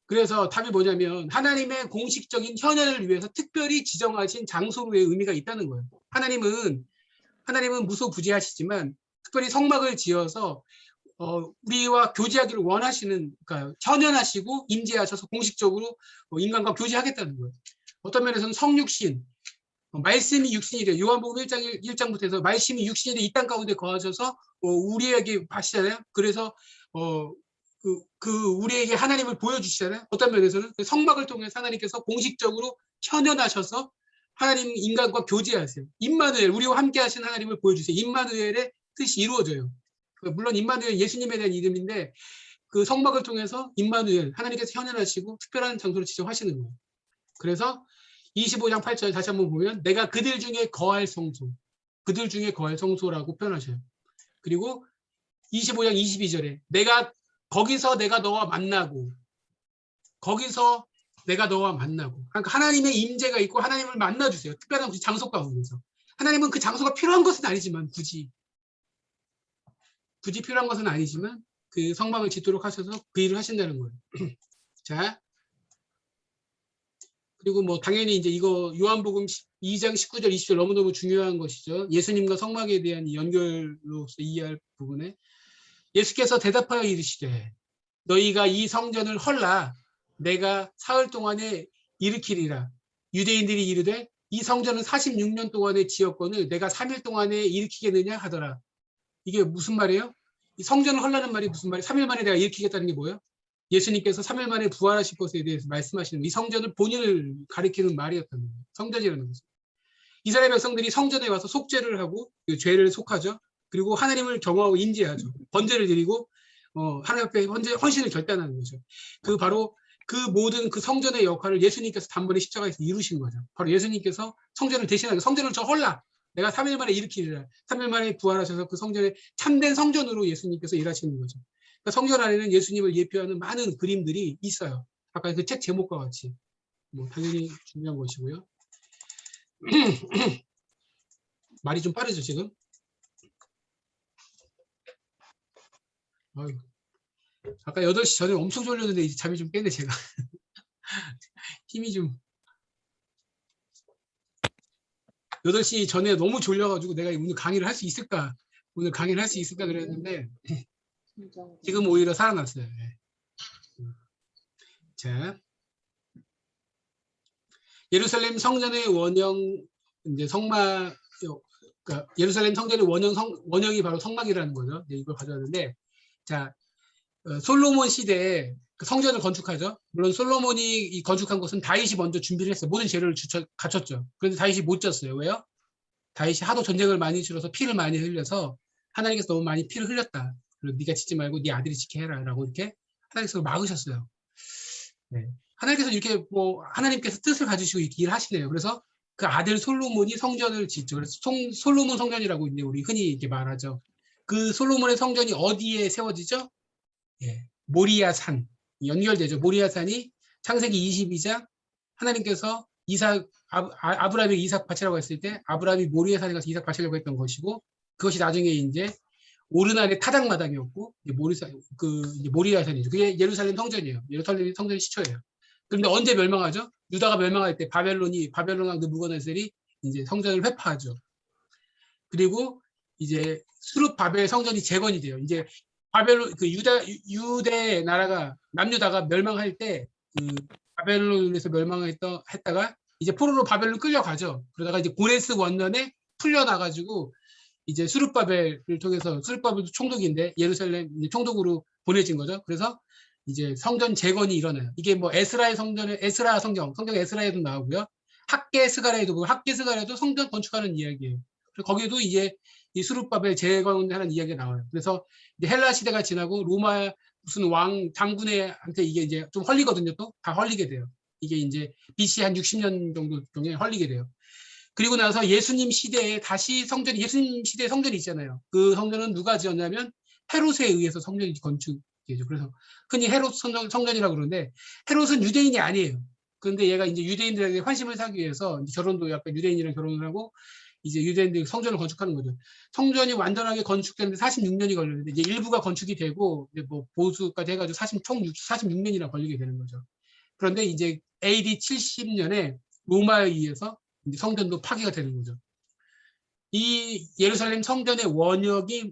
그래서 답이 뭐냐면 하나님의 공식적인 현현을 위해서 특별히 지정하신 장소로의 의미가 있다는 거예요. 하나님은 무소부지하시지만 특별히 성막을 지어서 우리와 교제하기를 원하시는, 그러니까 현현하시고 임재하셔서 공식적으로 인간과 교제하겠다는 거예요. 어떤 면에서는 성육신, 말씀이 육신이래. 요한복음 1장부터 해서 말씀이 육신이래 이 땅 가운데 거하셔서 우리에게 하시잖아요. 그래서 우리에게 하나님을 보여주시잖아요. 어떤 면에서는 성막을 통해서 하나님께서 공식적으로 현현하셔서 하나님 인간과 교제하세요. 임마누엘, 우리와 함께 하신 하나님을 보여주세요. 임마누엘의 뜻이 이루어져요. 물론 임마누엘 예수님에 대한 이름인데 그 성막을 통해서 임마누엘 하나님께서 현현하시고 특별한 장소를 지정하시는 거예요. 그래서 25장 8절 다시 한번 보면 내가 그들 중에 거할 성소라고 표현하셔요. 그리고 25장 22절에 거기서 내가 너와 만나고 그러니까 하나님의 임재가 있고 하나님을 만나주세요. 특별한 장소 가운데서. 하나님은 그 장소가 필요한 것은 아니지만 굳이 필요한 것은 아니지만 그 성막을 짓도록 하셔서 그 일을 하신다는 거예요. 자, 그리고 뭐 당연히 이제 이거 요한복음 2장 19절 20절 너무너무 중요한 것이죠. 예수님과 성막에 대한 연결로서 이해할 부분에 예수께서 대답하여 이르시되 너희가 이 성전을 헐라 내가 사흘 동안에 일으키리라. 유대인들이 이르되 이 성전은 46년 동안에 지었거늘 내가 3일 동안에 일으키겠느냐 하더라. 이게 무슨 말이에요? 이 성전을 헐라는 말이 무슨 말이에요? 3일 만에 내가 일으키겠다는 게 뭐예요? 예수님께서 3일 만에 부활하실 것에 대해서 말씀하시는 이 성전을 본인을 가리키는 말이었다는 거예요. 성전이라는 거죠. 이스라엘 백성들이 성전에 와서 속죄를 하고 그 죄를 속하죠. 그리고 하나님을 경험하고 인지하죠. 번제를 드리고 하나님 앞에 헌신을 결단하는 거죠. 바로 그 모든 그 성전의 역할을 예수님께서 단번에 십자가에서 이루신 거죠. 바로 예수님께서 성전을 대신하는 성전을 저 헐라 내가 3일 만에 일으키리라. 3일 만에 부활하셔서 그 성전에 참된 성전으로 예수님께서 일하시는 거죠. 그러니까 성전 안에는 예수님을 예표하는 많은 그림들이 있어요. 아까 그 책 제목과 같이 뭐 당연히 중요한 것이고요. 말이 좀 빠르죠 지금? 아유, 아까 8시 전에 엄청 졸렸는데 이제 잠이 좀 깼네 제가. 힘이 좀 8시 전에 너무 졸려가지고 내가 오늘 강의를 할 수 있을까 그랬는데 지금 오히려 살아났어요. 자, 예루살렘 성전의 원형 이제 성막, 그러니까 예루살렘 성전의 원형이 바로 성막이라는 거죠. 이걸 가져왔는데, 자, 솔로몬 시대에 그 성전을 건축하죠. 물론 솔로몬이 이 건축한 것은 다윗이 먼저 준비를 했어요. 모든 재료를 갖췄죠. 그런데 다윗이 못 졌어요. 왜요? 다윗이 하도 전쟁을 많이 치러서 피를 많이 흘려서 하나님께서 너무 많이 피를 흘렸다. 그리고 네가 짓지 말고 네 아들이 짓게 해라라고 이렇게 하나님께서 막으셨어요. 네. 하나님께서 이렇게 뭐 하나님께서 뜻을 가지시고 이렇게 일하시네요. 그래서 그 아들 솔로몬이 성전을 짓죠. 그래서 솔로몬 성전이라고 이제 우리 흔히 이렇게 말하죠. 그 솔로몬의 성전이 어디에 세워지죠? 예, 모리아 산 연결되죠. 모리아 산이 창세기 22장 하나님께서 아브라함이 이삭 바치라고 했을 때 아브라함이 모리아 산에 가서 이삭 바치려고 했던 것이고 그것이 나중에 이제 오르날의 타작마당이었고 이제 모리아 산이죠. 그게 예루살렘 성전이에요. 예루살렘 성전의 시초예요. 그런데 언제 멸망하죠? 유다가 멸망할 때 바벨론 왕 느부갓네살이 이제 성전을 회파하죠. 그리고 이제 수룹 바벨 성전이 재건이 돼요. 이제 바벨론 그 유대 나라가 남유다가 멸망할 때 그 바벨론에서 멸망했다가 이제 포로로 바벨론 끌려가죠. 그러다가 이제 고레스 원년에 풀려나가지고 이제 수룹바벨을 통해서 수룹바벨도 총독인데 예루살렘 총독으로 보내진 거죠. 그래서 이제 성전 재건이 일어나요. 이게 뭐 에스라 성경 에스라에도 나오고요. 학계 스가랴도 성전 건축하는 이야기예요. 거기에도 이제 이 수룹바벨 재건하는 이야기가 나와요. 그래서 이제 헬라 시대가 지나고 로마 무슨 왕 장군한테 이게 이제 좀 헐리거든요. 또 다 헐리게 돼요. 이게 이제 BC 한 60년 정도 중에 헐리게 돼요. 그리고 나서 예수님 시대에 다시 예수님 시대에 성전이 있잖아요. 그 성전은 누가 지었냐면 헤롯에 의해서 성전이 건축되죠. 그래서 흔히 헤롯 성전이라고 그러는데 헤롯은 유대인이 아니에요. 그런데 얘가 이제 유대인들에게 환심을 사기 위해서 결혼도 약간 유대인이랑 결혼을 하고 이제 유대인들이 성전을 건축하는 거죠. 성전이 완전하게 건축되는데 46년이 걸렸는데 이제 일부가 건축이 되고 이제 뭐 보수까지 해가지고 총 46년이나 걸리게 되는 거죠. 그런데 이제 AD 70년에 로마에 의해서 이제 성전도 파괴가 되는 거죠. 이 예루살렘 성전의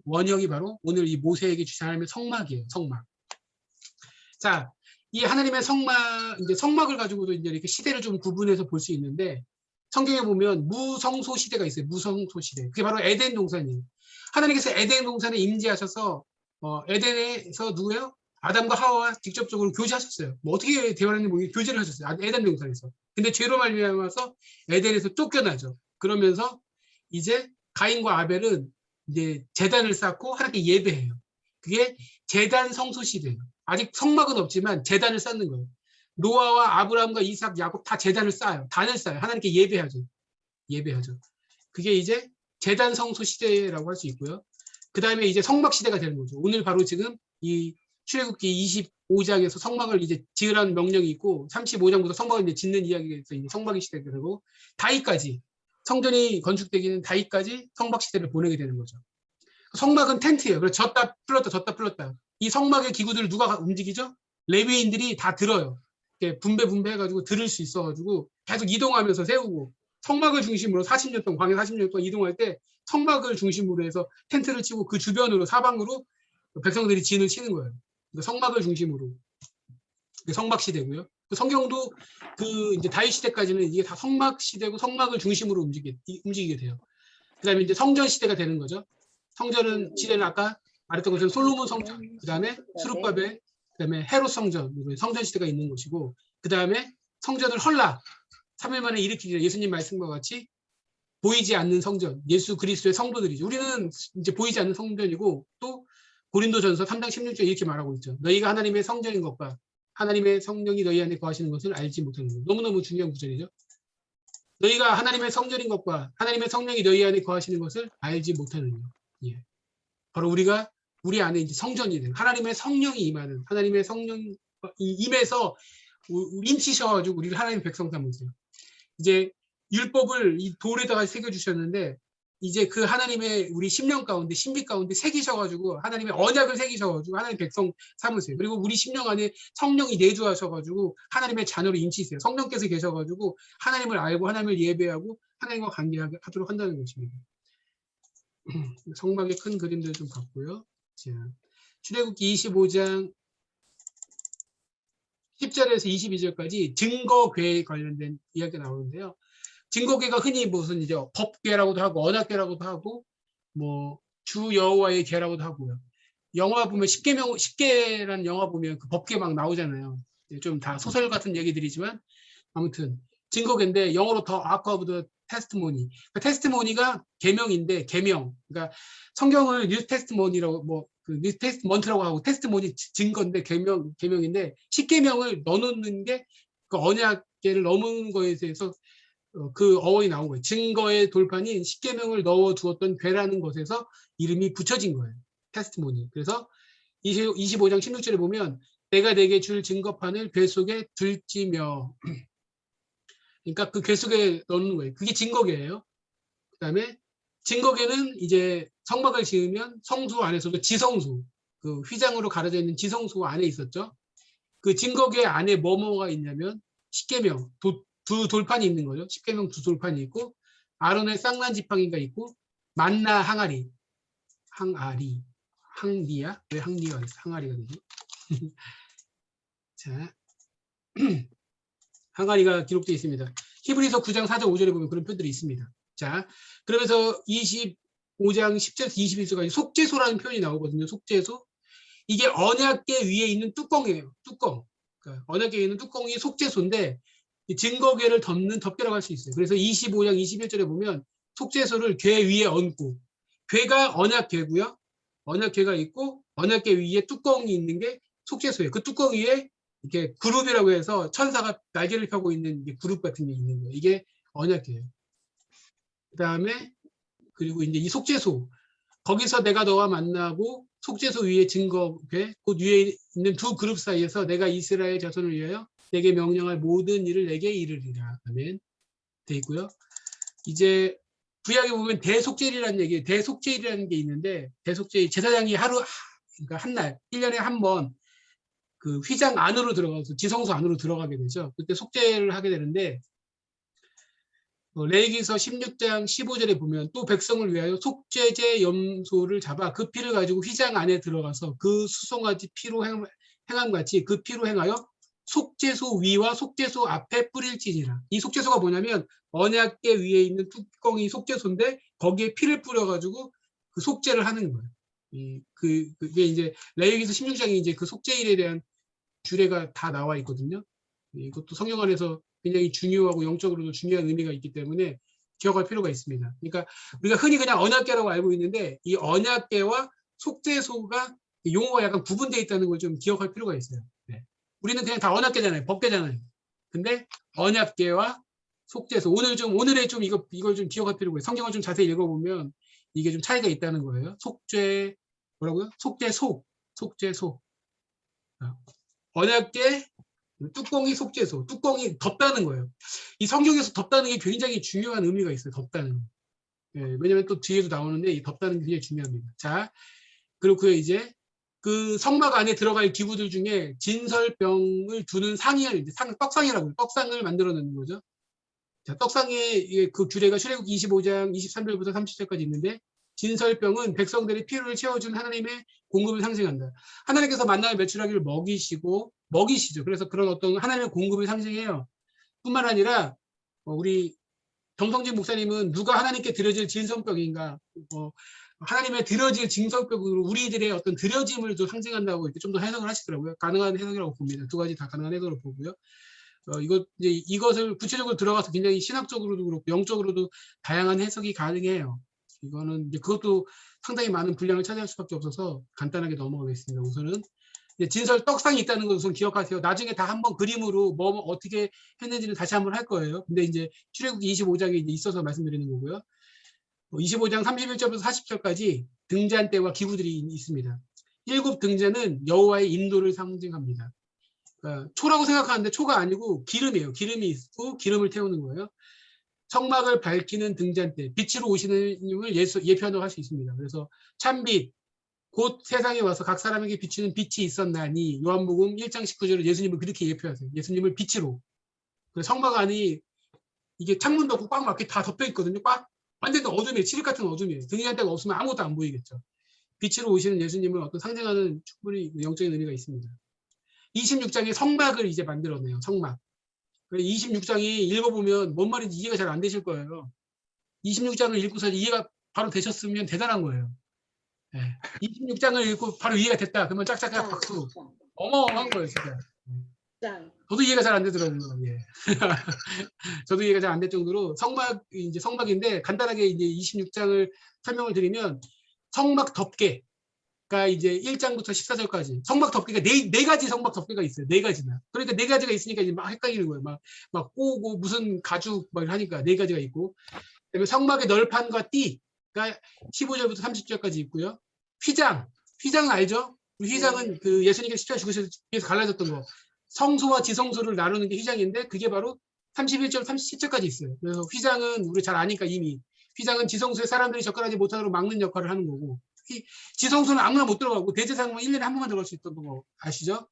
원형이 바로 오늘 이 모세에게 주신 하나님의 성막이에요. 성막. 자, 이 하나님의 이제 성막을 가지고도 이제 이렇게 시대를 좀 구분해서 볼 수 있는데 성경에 보면 무성소 시대가 있어요. 무성소 시대. 그게 바로 에덴 동산이에요. 하나님께서 에덴 동산에 임재하셔서 에덴에서 누구예요? 아담과 하와와 직접적으로 교제하셨어요. 뭐 어떻게 대화를 했는지 모르겠는데 교제를 하셨어요. 에덴 동산에서. 근데 죄로 말미암아서 에덴에서 쫓겨나죠. 그러면서 이제 가인과 아벨은 이제 제단을 쌓고 하나님께 예배해요. 그게 제단 성소 시대예요. 아직 성막은 없지만 제단을 쌓는 거예요. 노아와 아브라함과 이삭, 야곱 다 제단을 쌓아요. 단을 쌓아요. 하나님께 예배하죠. 그게 이제 제단 성소 시대라고 할 수 있고요. 그 다음에 이제 성막 시대가 되는 거죠. 오늘 바로 지금 이 출애굽기 25장에서 성막을 이제 지으라는 명령이 있고 35장부터 성막을 이제 짓는 이야기가 있어요. 성막의 시대가 되고 다윗까지 성전이 건축되기는 다윗까지 성막 시대를 보내게 되는 거죠. 성막은 텐트예요. 그래서 졌다 풀렸다. 이 성막의 기구들을 누가 움직이죠? 레위인들이 다 들어요. 분배해가지고 들을 수 있어가지고 계속 이동하면서 세우고 성막을 중심으로 40년 동안 광야 40년 동안 이동할 때 성막을 중심으로 해서 텐트를 치고 그 주변으로 사방으로 백성들이 진을 치는 거예요. 성막을 중심으로 성막 시대고요. 그 성경도 그 이제 다윗 시대까지는 이게 다 성막 시대고 성막을 중심으로 움직이게 돼요. 그다음에 이제 성전 시대가 되는 거죠. 성전은 시대는 아까 말했던 것처럼 솔로몬 성전, 그다음에 수룹바벨, 그다음에 헤롯 성전 시대가 있는 것이고, 그다음에 성전을 헐라 3일 만에 일으키기 예수님 말씀과 같이 보이지 않는 성전, 예수 그리스도의 성도들이죠. 우리는 이제 보이지 않는 성전이고 또 고린도전서 3장 16절 이렇게 말하고 있죠. 너희가 하나님의 성전인 것과 하나님의 성령이 너희 안에 거하시는 것을 알지 못하는 것. 너무너무 중요한 구절이죠. 너희가 하나님의 성전인 것과 하나님의 성령이 너희 안에 거하시는 것을 알지 못하는 것. 예. 바로 우리 안에 이제 성전이 되는 하나님의 성령이 임하는 하나님의 성령 임해서 인치셔가지고 우리를 하나님의 백성 삼으세요. 이제 율법을 이 돌에다가 새겨주셨는데 이제 그 하나님의 우리 심령 가운데 신비 가운데 새기셔가지고 하나님의 언약을 새기셔가지고 하나님의 백성 삼으세요. 그리고 우리 심령 안에 성령이 내주하셔가지고 하나님의 자녀로 인치세요. 성령께서 계셔가지고 하나님을 알고 하나님을 예배하고 하나님과 관계하도록 한다는 것입니다. 성막의 큰 그림들 좀 봤고요. 자, 출애굽기 25장 10절에서 22절까지 증거궤에 관련된 이야기가 나오는데요. 증거궤가 흔히 무슨 이제 법궤라고도 하고 언약궤라고도 하고 뭐 주 여호와의 궤라고도 하고요. 영화 보면 10개라는 영화 보면 그 법계 막 나오잖아요. 좀 다 소설 같은 얘기들이지만 아무튼 증거인데 영어로 더 아크 오브 더 테스트모니. 테스트모니가 계명인데 계명. 그러니까 성경을 뉴 테스트모니라고 뭐그뉴 테스트먼트라고 하고 테스트모니 증거인데 계명인데 10계명을 넣어놓는 게 그 언약계를 넘은 거에 대해서 그 어원이 나온 거예요. 증거의 돌판인 10계명을 넣어 두었던 괴라는 것에서 이름이 붙여진 거예요. 테스트모니. 그래서 25장 16절에 보면 내가 내게 줄 증거판을 괴 속에 둘지며 그러니까 그 괴 속에 넣는 거예요. 그게 증거계예요. 그다음에 증거계는 이제 성막을 지으면 성수 안에서도 지성수 그 휘장으로 가려져 있는 지성수 안에 있었죠. 그 증거계 안에 뭐가 있냐면 10계명 두 돌판이 있는 거죠. 10계명 두 돌판이 있고 아론의 쌍난 지팡이가 있고 만나 항아리야? 왜 항리가 있어? 항아리가 되지? 자, 항아리가 기록되어 있습니다. 히브리서 9장 4절 5절에 보면 그런 표현들이 있습니다. 자, 그러면서 25장 10절에서 21절까지 속죄소라는 표현이 나오거든요. 속죄소. 이게 언약계 위에 있는 뚜껑이에요. 뚜껑. 그러니까 언약계에 있는 뚜껑이 속죄소인데 증거궤를 덮는 덮개라고 할 수 있어요. 그래서 25장 21절에 보면 속죄소를 궤 위에 얹고 궤가 언약궤고요. 언약궤가 있고 언약궤 위에 뚜껑이 있는 게 속죄소예요. 그 뚜껑 위에 이렇게 그룹이라고 해서 천사가 날개를 펴고 있는 그룹 같은 게 있는 거예요. 이게 언약궤예요. 그다음에 그리고 이제 이 속죄소 거기서 내가 너와 만나고 속죄소 위에 증거궤 그 위에 있는 두 그룹 사이에서 내가 이스라엘 자손을 위하여 내게 명령할 모든 일을 내게 이르리라. 아멘. 돼 있고요. 이제 구약에 보면 대속죄일이라는 얘기, 대속죄일이라는 게 있는데 대속죄일 제사장이 그러니까 한 날, 1년에 한 번 그 휘장 안으로 들어가서 지성소 안으로 들어가게 되죠. 그때 속죄를 하게 되는데 레위기서 16장 15절에 보면 또 백성을 위하여 속죄제 염소를 잡아 그 피를 가지고 휘장 안에 들어가서 그 수송아지 피로 행함같이 그 피로 행하여 속죄소 위와 속죄소 앞에 뿌릴지니라. 이 속죄소가 뭐냐면 언약궤 위에 있는 뚜껑이 속죄소인데 거기에 피를 뿌려가지고 그 속죄를 하는 거예요. 그게 이제 레위기서 16장이 이제 그 속죄일에 대한 규례가 다 나와 있거든요. 이것도 성경 안에서 굉장히 중요하고 영적으로도 중요한 의미가 있기 때문에 기억할 필요가 있습니다. 그러니까 우리가 흔히 그냥 언약궤라고 알고 있는데 이 언약궤와 속죄소가 용어가 약간 구분되어 있다는 걸 좀 기억할 필요가 있어요. 네. 우리는 그냥 다 언약궤잖아요. 법궤잖아요. 근데 언약궤와 속죄소 오늘의 좀 이걸 좀 기억할 필요가 있어요. 성경을 좀 자세히 읽어보면 이게 좀 차이가 있다는 거예요. 뭐라고요? 속죄소. 언약궤 뚜껑이 속죄소, 뚜껑이 덮다는 거예요. 이 성경에서 덮다는 게 굉장히 중요한 의미가 있어요. 덮다는 거. 예, 왜냐면 또 뒤에도 나오는데 이 덮다는 게 굉장히 중요합니다. 자, 그렇고요. 이제 그 성막 안에 들어갈 기구들 중에 진설병을 두는 상이야. 떡상이라고 해요. 떡상을 만들어내는 거죠. 자, 떡상의 그 규례가 출애굽기 25장 23절부터 30절까지 있는데 진설병은 백성들의 필요를 채워준 하나님의 공급을 상징한다. 하나님께서 만나의 매출하기를 먹이시죠. 그래서 그런 어떤 하나님의 공급을 상징해요. 뿐만 아니라 우리 정성진 목사님은 누가 하나님께 드려질 진성병인가 하나님의 드려질 진성병으로 우리들의 어떤 드려짐을 좀 상징한다고 이렇게 좀 더 해석을 하시더라고요. 가능한 해석이라고 봅니다. 두 가지 다 가능한 해석으로 보고요. 이것을 구체적으로 들어가서 굉장히 신학적으로도 그렇고 영적으로도 다양한 해석이 가능해요. 이거는 이제 그것도 상당히 많은 분량을 차지할 수밖에 없어서 간단하게 넘어가겠습니다. 우선은 진설 떡상이 있다는 걸 우선 기억하세요. 나중에 다 한번 그림으로 어떻게 했는지는 다시 한번 할 거예요. 근데 이제 출애굽기 25장에 이제 있어서 말씀드리는 거고요. 25장 31절부터 40절까지 등잔대와 기구들이 있습니다. 7 등잔은 여호와의 인도를 상징합니다. 초라고 생각하는데 초가 아니고 기름이에요. 기름이 있고 기름을 태우는 거예요. 성막을 밝히는 등잔대, 빛으로 오시는 님을 예표한다고 할 수 있습니다. 그래서 참빛, 곧 세상에 와서 각 사람에게 비추는 빛이 있었나니 요한복음 1장 19절에 예수님을 그렇게 예표하세요. 예수님을 빛으로. 성막 안이 이게 창문도 없고 꽉 막게 다 덮여 있거든요. 꽉 완전 어둠이에요. 칠흑 같은 어둠이에요. 등잔대가 없으면 아무것도 안 보이겠죠. 빛으로 오시는 예수님을 어떤 상징하는 충분히 영적인 의미가 있습니다. 26장에 성막을 이제 만들어내요. 성막. 26장이 읽어보면 뭔 말인지 이해가 잘 안 되실 거예요. 26장을 읽고서 이해가 바로 되셨으면 대단한 거예요. 예. 26장을 읽고 바로 이해가 됐다. 그러면 짝짝짝 박수. 어마어마한 거예요, 진짜. 저도 이해가 잘 안 되더라고요. 예. 저도 이해가 잘 안 될 정도로 이제 성막인데 간단하게 이제 26장을 설명을 드리면 성막 덮개가 이제 1장부터 14절까지 성막 덮개가 네 가지 성막 덮개가 있어요. 네 가지나. 그러니까 네 가지가 있으니까 이제 막 헷갈리는 거예요. 막 꼬고 무슨 가죽 막 하니까 네 가지가 있고. 그다음에 성막의 널판과 띠가 15절부터 30절까지 있고요. 휘장은 알죠? 휘장은 그 예수님께서 십자가 죽으셔서 위해서 갈라졌던 거. 성소와 지성소를 나누는 게 휘장인데 그게 바로 31절, 37절까지 있어요. 그래서 휘장은 우리 잘 아니까 이미 휘장은 지성소에 사람들이 접근하지 못하도록 막는 역할을 하는 거고 지성소는 아무나 못 들어가고 대제사장만 1년에 한 번만 들어갈 수 있던 거 아시죠?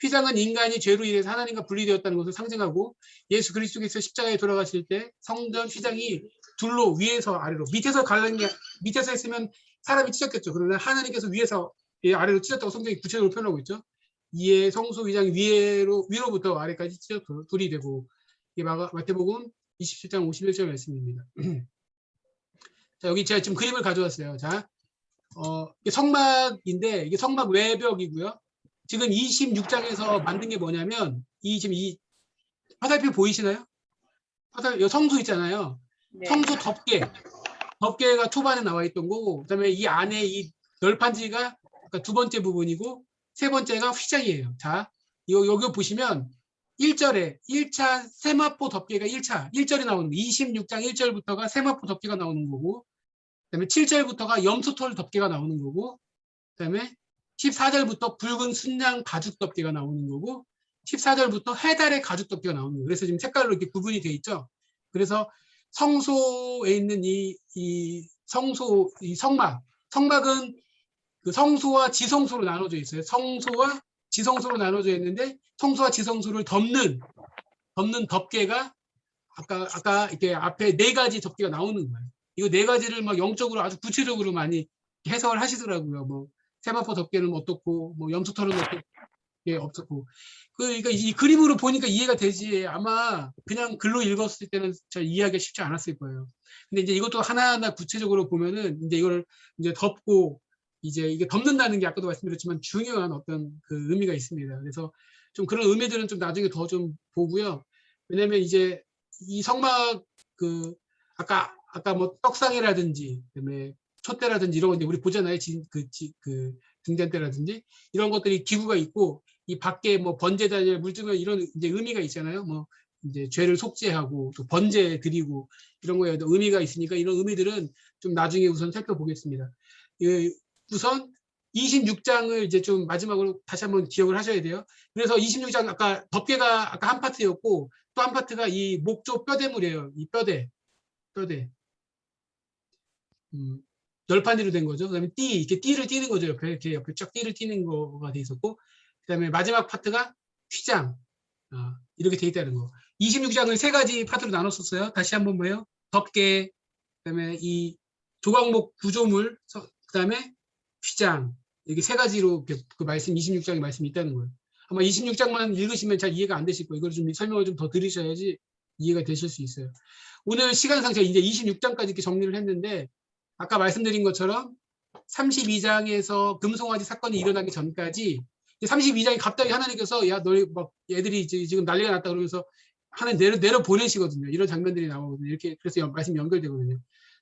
휘장은 인간이 죄로 인해서 하나님과 분리되었다는 것을 상징하고 예수 그리스도께서 십자가에 돌아가실 때 성전 휘장이 둘로 위에서 아래로 밑에서 갈라진 게 밑에서 했으면 사람이 찢었겠죠. 그러나 하나님께서 위에서 아래로 찢었다고 성경이 구체적으로 표현하고 있죠. 이에 성소 휘장이 위로부터 아래까지 찢어 둘이 되고 이게 마태복음 27장 51절 말씀입니다. 자, 여기 제가 지금 그림을 가져왔어요. 자, 이게 성막인데 이게 성막 외벽이고요. 지금 26장에서 만든 게 뭐냐면 지금 이 화살표 보이시나요? 성소 있잖아요. 네. 성소 덮개가 초반에 나와 있던 거고 그다음에 이 안에 이 널판지가 그러니까 두 번째 부분이고 세 번째가 휘장이에요. 자, 여기 보시면 1절에 1차 세마포 덮개가 1절이 나오는 거 26장 1절부터가 세마포 덮개가 나오는 거고 그다음에 7절부터가 염소털 덮개가 나오는 거고 그다음에 14절부터 붉은 순양 가죽 덮개가 나오는 거고 14절부터 해달의 가죽 덮개가 나오는 거예요. 그래서 지금 색깔로 이렇게 구분이 돼 있죠. 그래서 성소에 있는 이 성막은 그 성소와 지성소로 나눠져 있어요. 성소와 지성소로 나눠져 있는데 성소와 지성소를 덮는 덮개가 아까 이렇게 앞에 네 가지 덮개가 나오는 거예요. 이거 네 가지를 막 영적으로 아주 구체적으로 많이 해석을 하시더라고요. 뭐 세마포 덮개는 어떻고 뭐 염소털은 없었고 그러니까 이 그림으로 보니까 이해가 되지 아마 그냥 글로 읽었을 때는 잘 이해하기가 쉽지 않았을 거예요. 근데 이제 이것도 하나하나 구체적으로 보면은 이제 이걸 이제 덮고 이제 이게 덮는다는 게 아까도 말씀드렸지만 중요한 어떤 그 의미가 있습니다. 그래서 좀 그런 의미들은 좀 나중에 더 좀 보고요. 왜냐면 이제 이 성막 그 아까 뭐 떡상이라든지 그다음에 촛대라든지 이런 거 이제 우리 보잖아요. 그 등잔대라든지 이런 것들이 기구가 있고 이 밖에 뭐 번제단이나 물주면 이런 이제 의미가 있잖아요. 뭐 이제 죄를 속죄하고 또 번제 드리고 이런 거에 의미가 있으니까 이런 의미들은 좀 나중에 우선 살펴보겠습니다. 우선 26장을 이제 좀 마지막으로 다시 한번 기억을 하셔야 돼요. 그래서 26장 아까 덮개가 아까 한 파트였고 또 한 파트가 이 목조 뼈대물이에요. 이 뼈대. 널판지로 된 거죠. 그다음에 이렇게 띠를 띠는 거죠. 이렇게 옆에 쫙 띠를 띠는 거가 돼 있었고, 그다음에 마지막 파트가 휘장 이렇게 돼 있다는 거. 26장을 세 가지 파트로 나눴었어요. 다시 한번 뭐예요? 덮개, 그다음에 이 조각목 구조물, 그다음에 휘장 이렇게 세 가지로 그 말씀 26장의 말씀이 있다는 거예요. 아마 26장만 읽으시면 잘 이해가 안 되실 거예요. 이걸 좀 설명을 좀 더 들으셔야지 이해가 되실 수 있어요. 오늘 시간상 제가 이제 26장까지 이렇게 정리를 했는데 아까 말씀드린 것처럼 32장에서 금송아지 사건이 일어나기 전까지 32장이 갑자기 하나님께서 야 너희 막 애들이 지금 난리가 났다 그러면서 하나님 내려 보내시거든요. 이런 장면들이 나오거든요. 이렇게 그래서 말씀이 연결되거든요.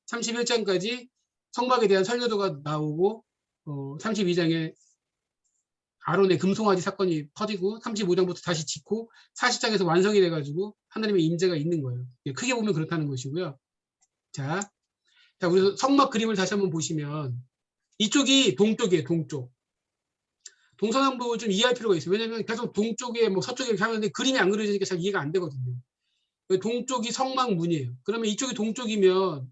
31장까지 성막에 대한 설교도가 나오고 32장에 아론의 금송아지 사건이 퍼지고 35장부터 다시 짓고 40장에서 완성이 돼가지고 하나님의 임재가 있는 거예요. 크게 보면 그렇다는 것이고요. 자, 우리 성막 그림을 다시 한번 보시면 이쪽이 동쪽이에요. 동서남북을 좀 이해할 필요가 있어요. 왜냐하면 계속 동쪽에 뭐 서쪽에 이렇게 하는데 그림이 안 그려지니까 잘 이해가 안 되거든요. 동쪽이 성막문이에요. 그러면 이쪽이 동쪽이면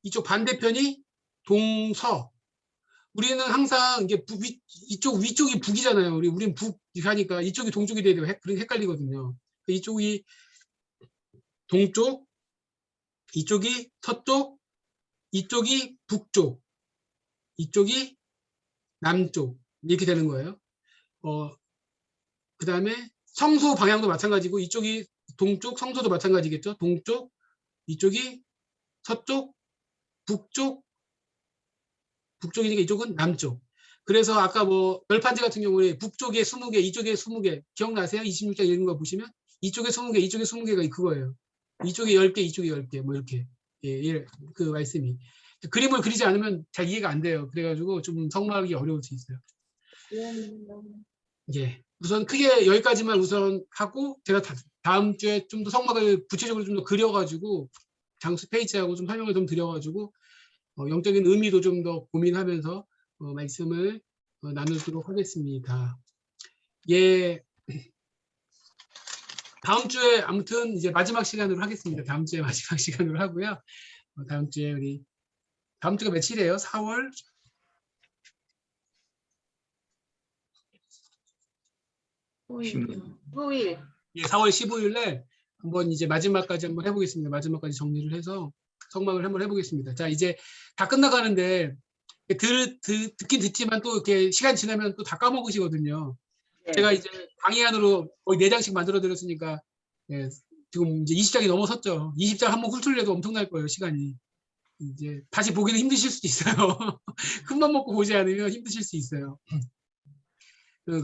이쪽 반대편이 동서. 우리는 항상 이게 이쪽 위쪽이 북이잖아요. 우리는 북 하니까 이쪽이 동쪽이 돼야 돼요. 그러니까 헷갈리거든요. 이쪽이 동쪽, 이쪽이 서쪽, 이쪽이 북쪽, 이쪽이 남쪽 이렇게 되는 거예요. 그 다음에 성소 방향도 마찬가지고 이쪽이 동쪽, 성소도 마찬가지겠죠. 동쪽, 이쪽이 서쪽, 북쪽, 북쪽이니까 이쪽은 남쪽. 그래서 아까 뭐 별판지 같은 경우에 북쪽에 20개, 이쪽에 20개 기억나세요? 26장 읽은 거 보시면 이쪽에 20개, 이쪽에 20개가 그거예요. 이쪽에 10개, 이쪽에 10개 뭐 이렇게 예, 그 말씀이 그림을 그리지 않으면 잘 이해가 안 돼요. 그래가지고 좀 성막이 어려울 수 있어요. 예, 우선 크게 여기까지만 우선 하고 제가 다음 주에 좀 더 성막을 구체적으로 좀 더 그려가지고 장수 페이지하고 좀 설명을 좀 드려가지고 영적인 의미도 좀 더 고민하면서 말씀을 나누도록 하겠습니다. 예, 다음 주에 아무튼 이제 마지막 시간으로 하겠습니다. 다음 주에 마지막 시간으로 하고요. 다음 주에 다음 주가 며칠이에요? 4월 15일. 예, 4월 15일 날 한번 이제 마지막까지 한번 해보겠습니다. 마지막까지 정리를 해서 성막을 한번 해보겠습니다. 자, 이제 다 끝나가는데 듣긴 듣지만 또 이렇게 시간 지나면 또 다 까먹으시거든요. 네. 제가 이제 강의안으로 거의 4장씩 만들어 드렸으니까 예, 지금 이제 20장이 넘어섰죠. 20장 한번 훑으려도 엄청날 거예요, 시간이. 이제 다시 보기는 힘드실 수도 있어요. 큰맘 먹고 보지 않으면 힘드실 수 있어요.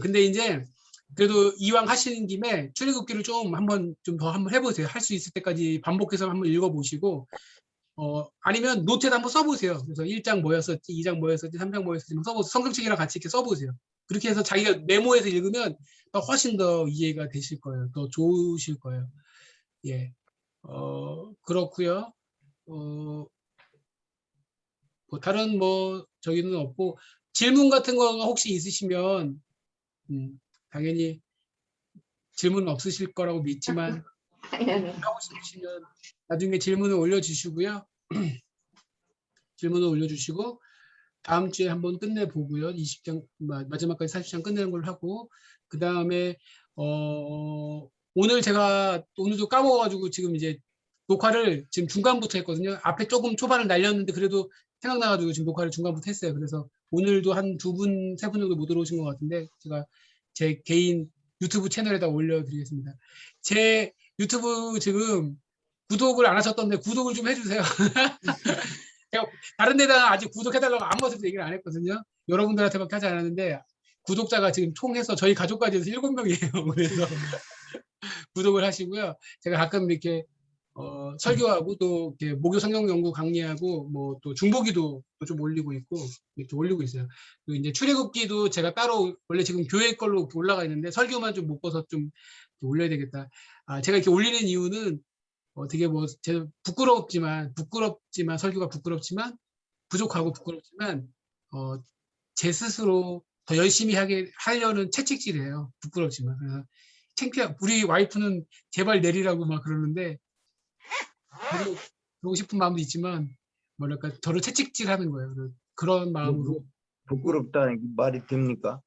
근데 이제 그래도 이왕 하시는 김에 출애굽기를 좀 한번 해보세요. 할 수 있을 때까지 반복해서 한번 읽어보시고 아니면 노트에다 한번 써보세요. 그래서 1장 뭐였었지, 2장 뭐였었지, 3장 뭐였었지 써보세요. 성경책이랑 같이 이렇게 써보세요. 그렇게 해서 자기가 메모해서 읽으면 훨씬 더 이해가 되실 거예요. 더 좋으실 거예요. 예, 그렇고요. 뭐 다른 저기는 없고 질문 같은 거 혹시 있으시면 당연히 질문 없으실 거라고 믿지만 하고 싶으시면 나중에 질문을 올려주시고요. 질문을 올려주시고 다음 주에 한번 끝내보고요. 20장 마지막까지 40장 끝내는 걸로 하고 그 다음에 오늘 제가 오늘도 까먹어가지고 지금 이제 녹화를 지금 중간부터 했거든요. 앞에 조금 초반을 날렸는데 그래도 생각나가지고 지금 녹화를 중간부터 했어요. 그래서 오늘도 한 2분, 3분 정도 못 들어오신 것 같은데 제가 제 개인 유튜브 채널에다 올려드리겠습니다. 제 유튜브 지금 구독을 안 하셨던데 구독을 좀 해주세요. 제가 다른 데다가 아직 구독해달라고 아무것도 얘기를 안 했거든요. 여러분들한테밖에 하지 않았는데 구독자가 지금 총 해서 저희 가족까지 해서 7명이에요. 그래서 구독을 하시고요. 제가 가끔 이렇게 설교하고 또 이렇게 목요 성경 연구 강의하고 뭐 또 중보기도 좀 올리고 있고 이렇게 올리고 있어요. 그리고 이제 출애굽기도 제가 따로 원래 지금 교회 걸로 올라가 있는데 설교만 좀 못 봐서 좀 올려야 되겠다. 제가 이렇게 올리는 이유는 되게 제가 부끄럽지만 설교가 부끄럽지만 부족하고 부끄럽지만 제 스스로 더 열심히 하려는 채찍질이에요. 부끄럽지만. 그래서 우리 와이프는 제발 내리라고 막 그러는데 저도 그러고 싶은 마음도 있지만 뭐랄까 저를 채찍질하는 거예요. 그런 마음으로. 부끄럽다는 게 말이 됩니까?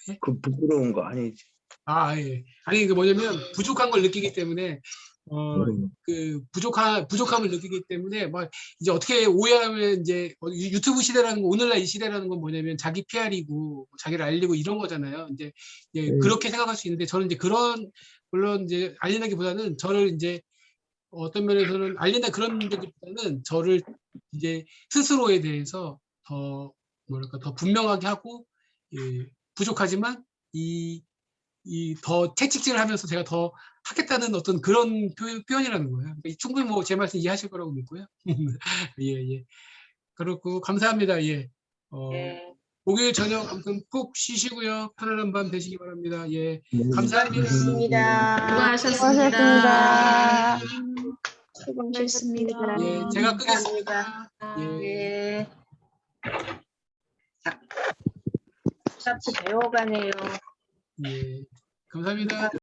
예? 그 부끄러운 거 아니지. 예. 아니 그 뭐냐면 부족한 걸 느끼기 때문에 그 부족함을 느끼기 때문에 이제 어떻게 오해하면 이제 유튜브 시대라는 거 오늘날 이 시대라는 건 뭐냐면 자기 PR이고 자기를 알리고 이런 거잖아요. 이제 그렇게 생각할 수 있는데 저는 이제 물론 이제 알린다기보다는 저를 이제 어떤 면에서는 알린다 그런 문제보다는 저를 이제 스스로에 대해서 더 더 분명하게 하고 부족하지만 더 채찍질을 하면서 제가 더 하겠다는 어떤 그런 표현이라는 거예요. 충분히 제 말씀 이해하실 거라고 믿고요. 예. 그렇고 감사합니다. 예. 네. 목요일 저녁 아무튼 푹 쉬시고요. 편안한 밤 되시기 바랍니다. 예. 수고하셨습니다. 수고하셨습니다. 수고하셨습니다. 예, 제가 끄겠습니다. 예. 예. 자, 같이 배워가네요. 예. 감사합니다.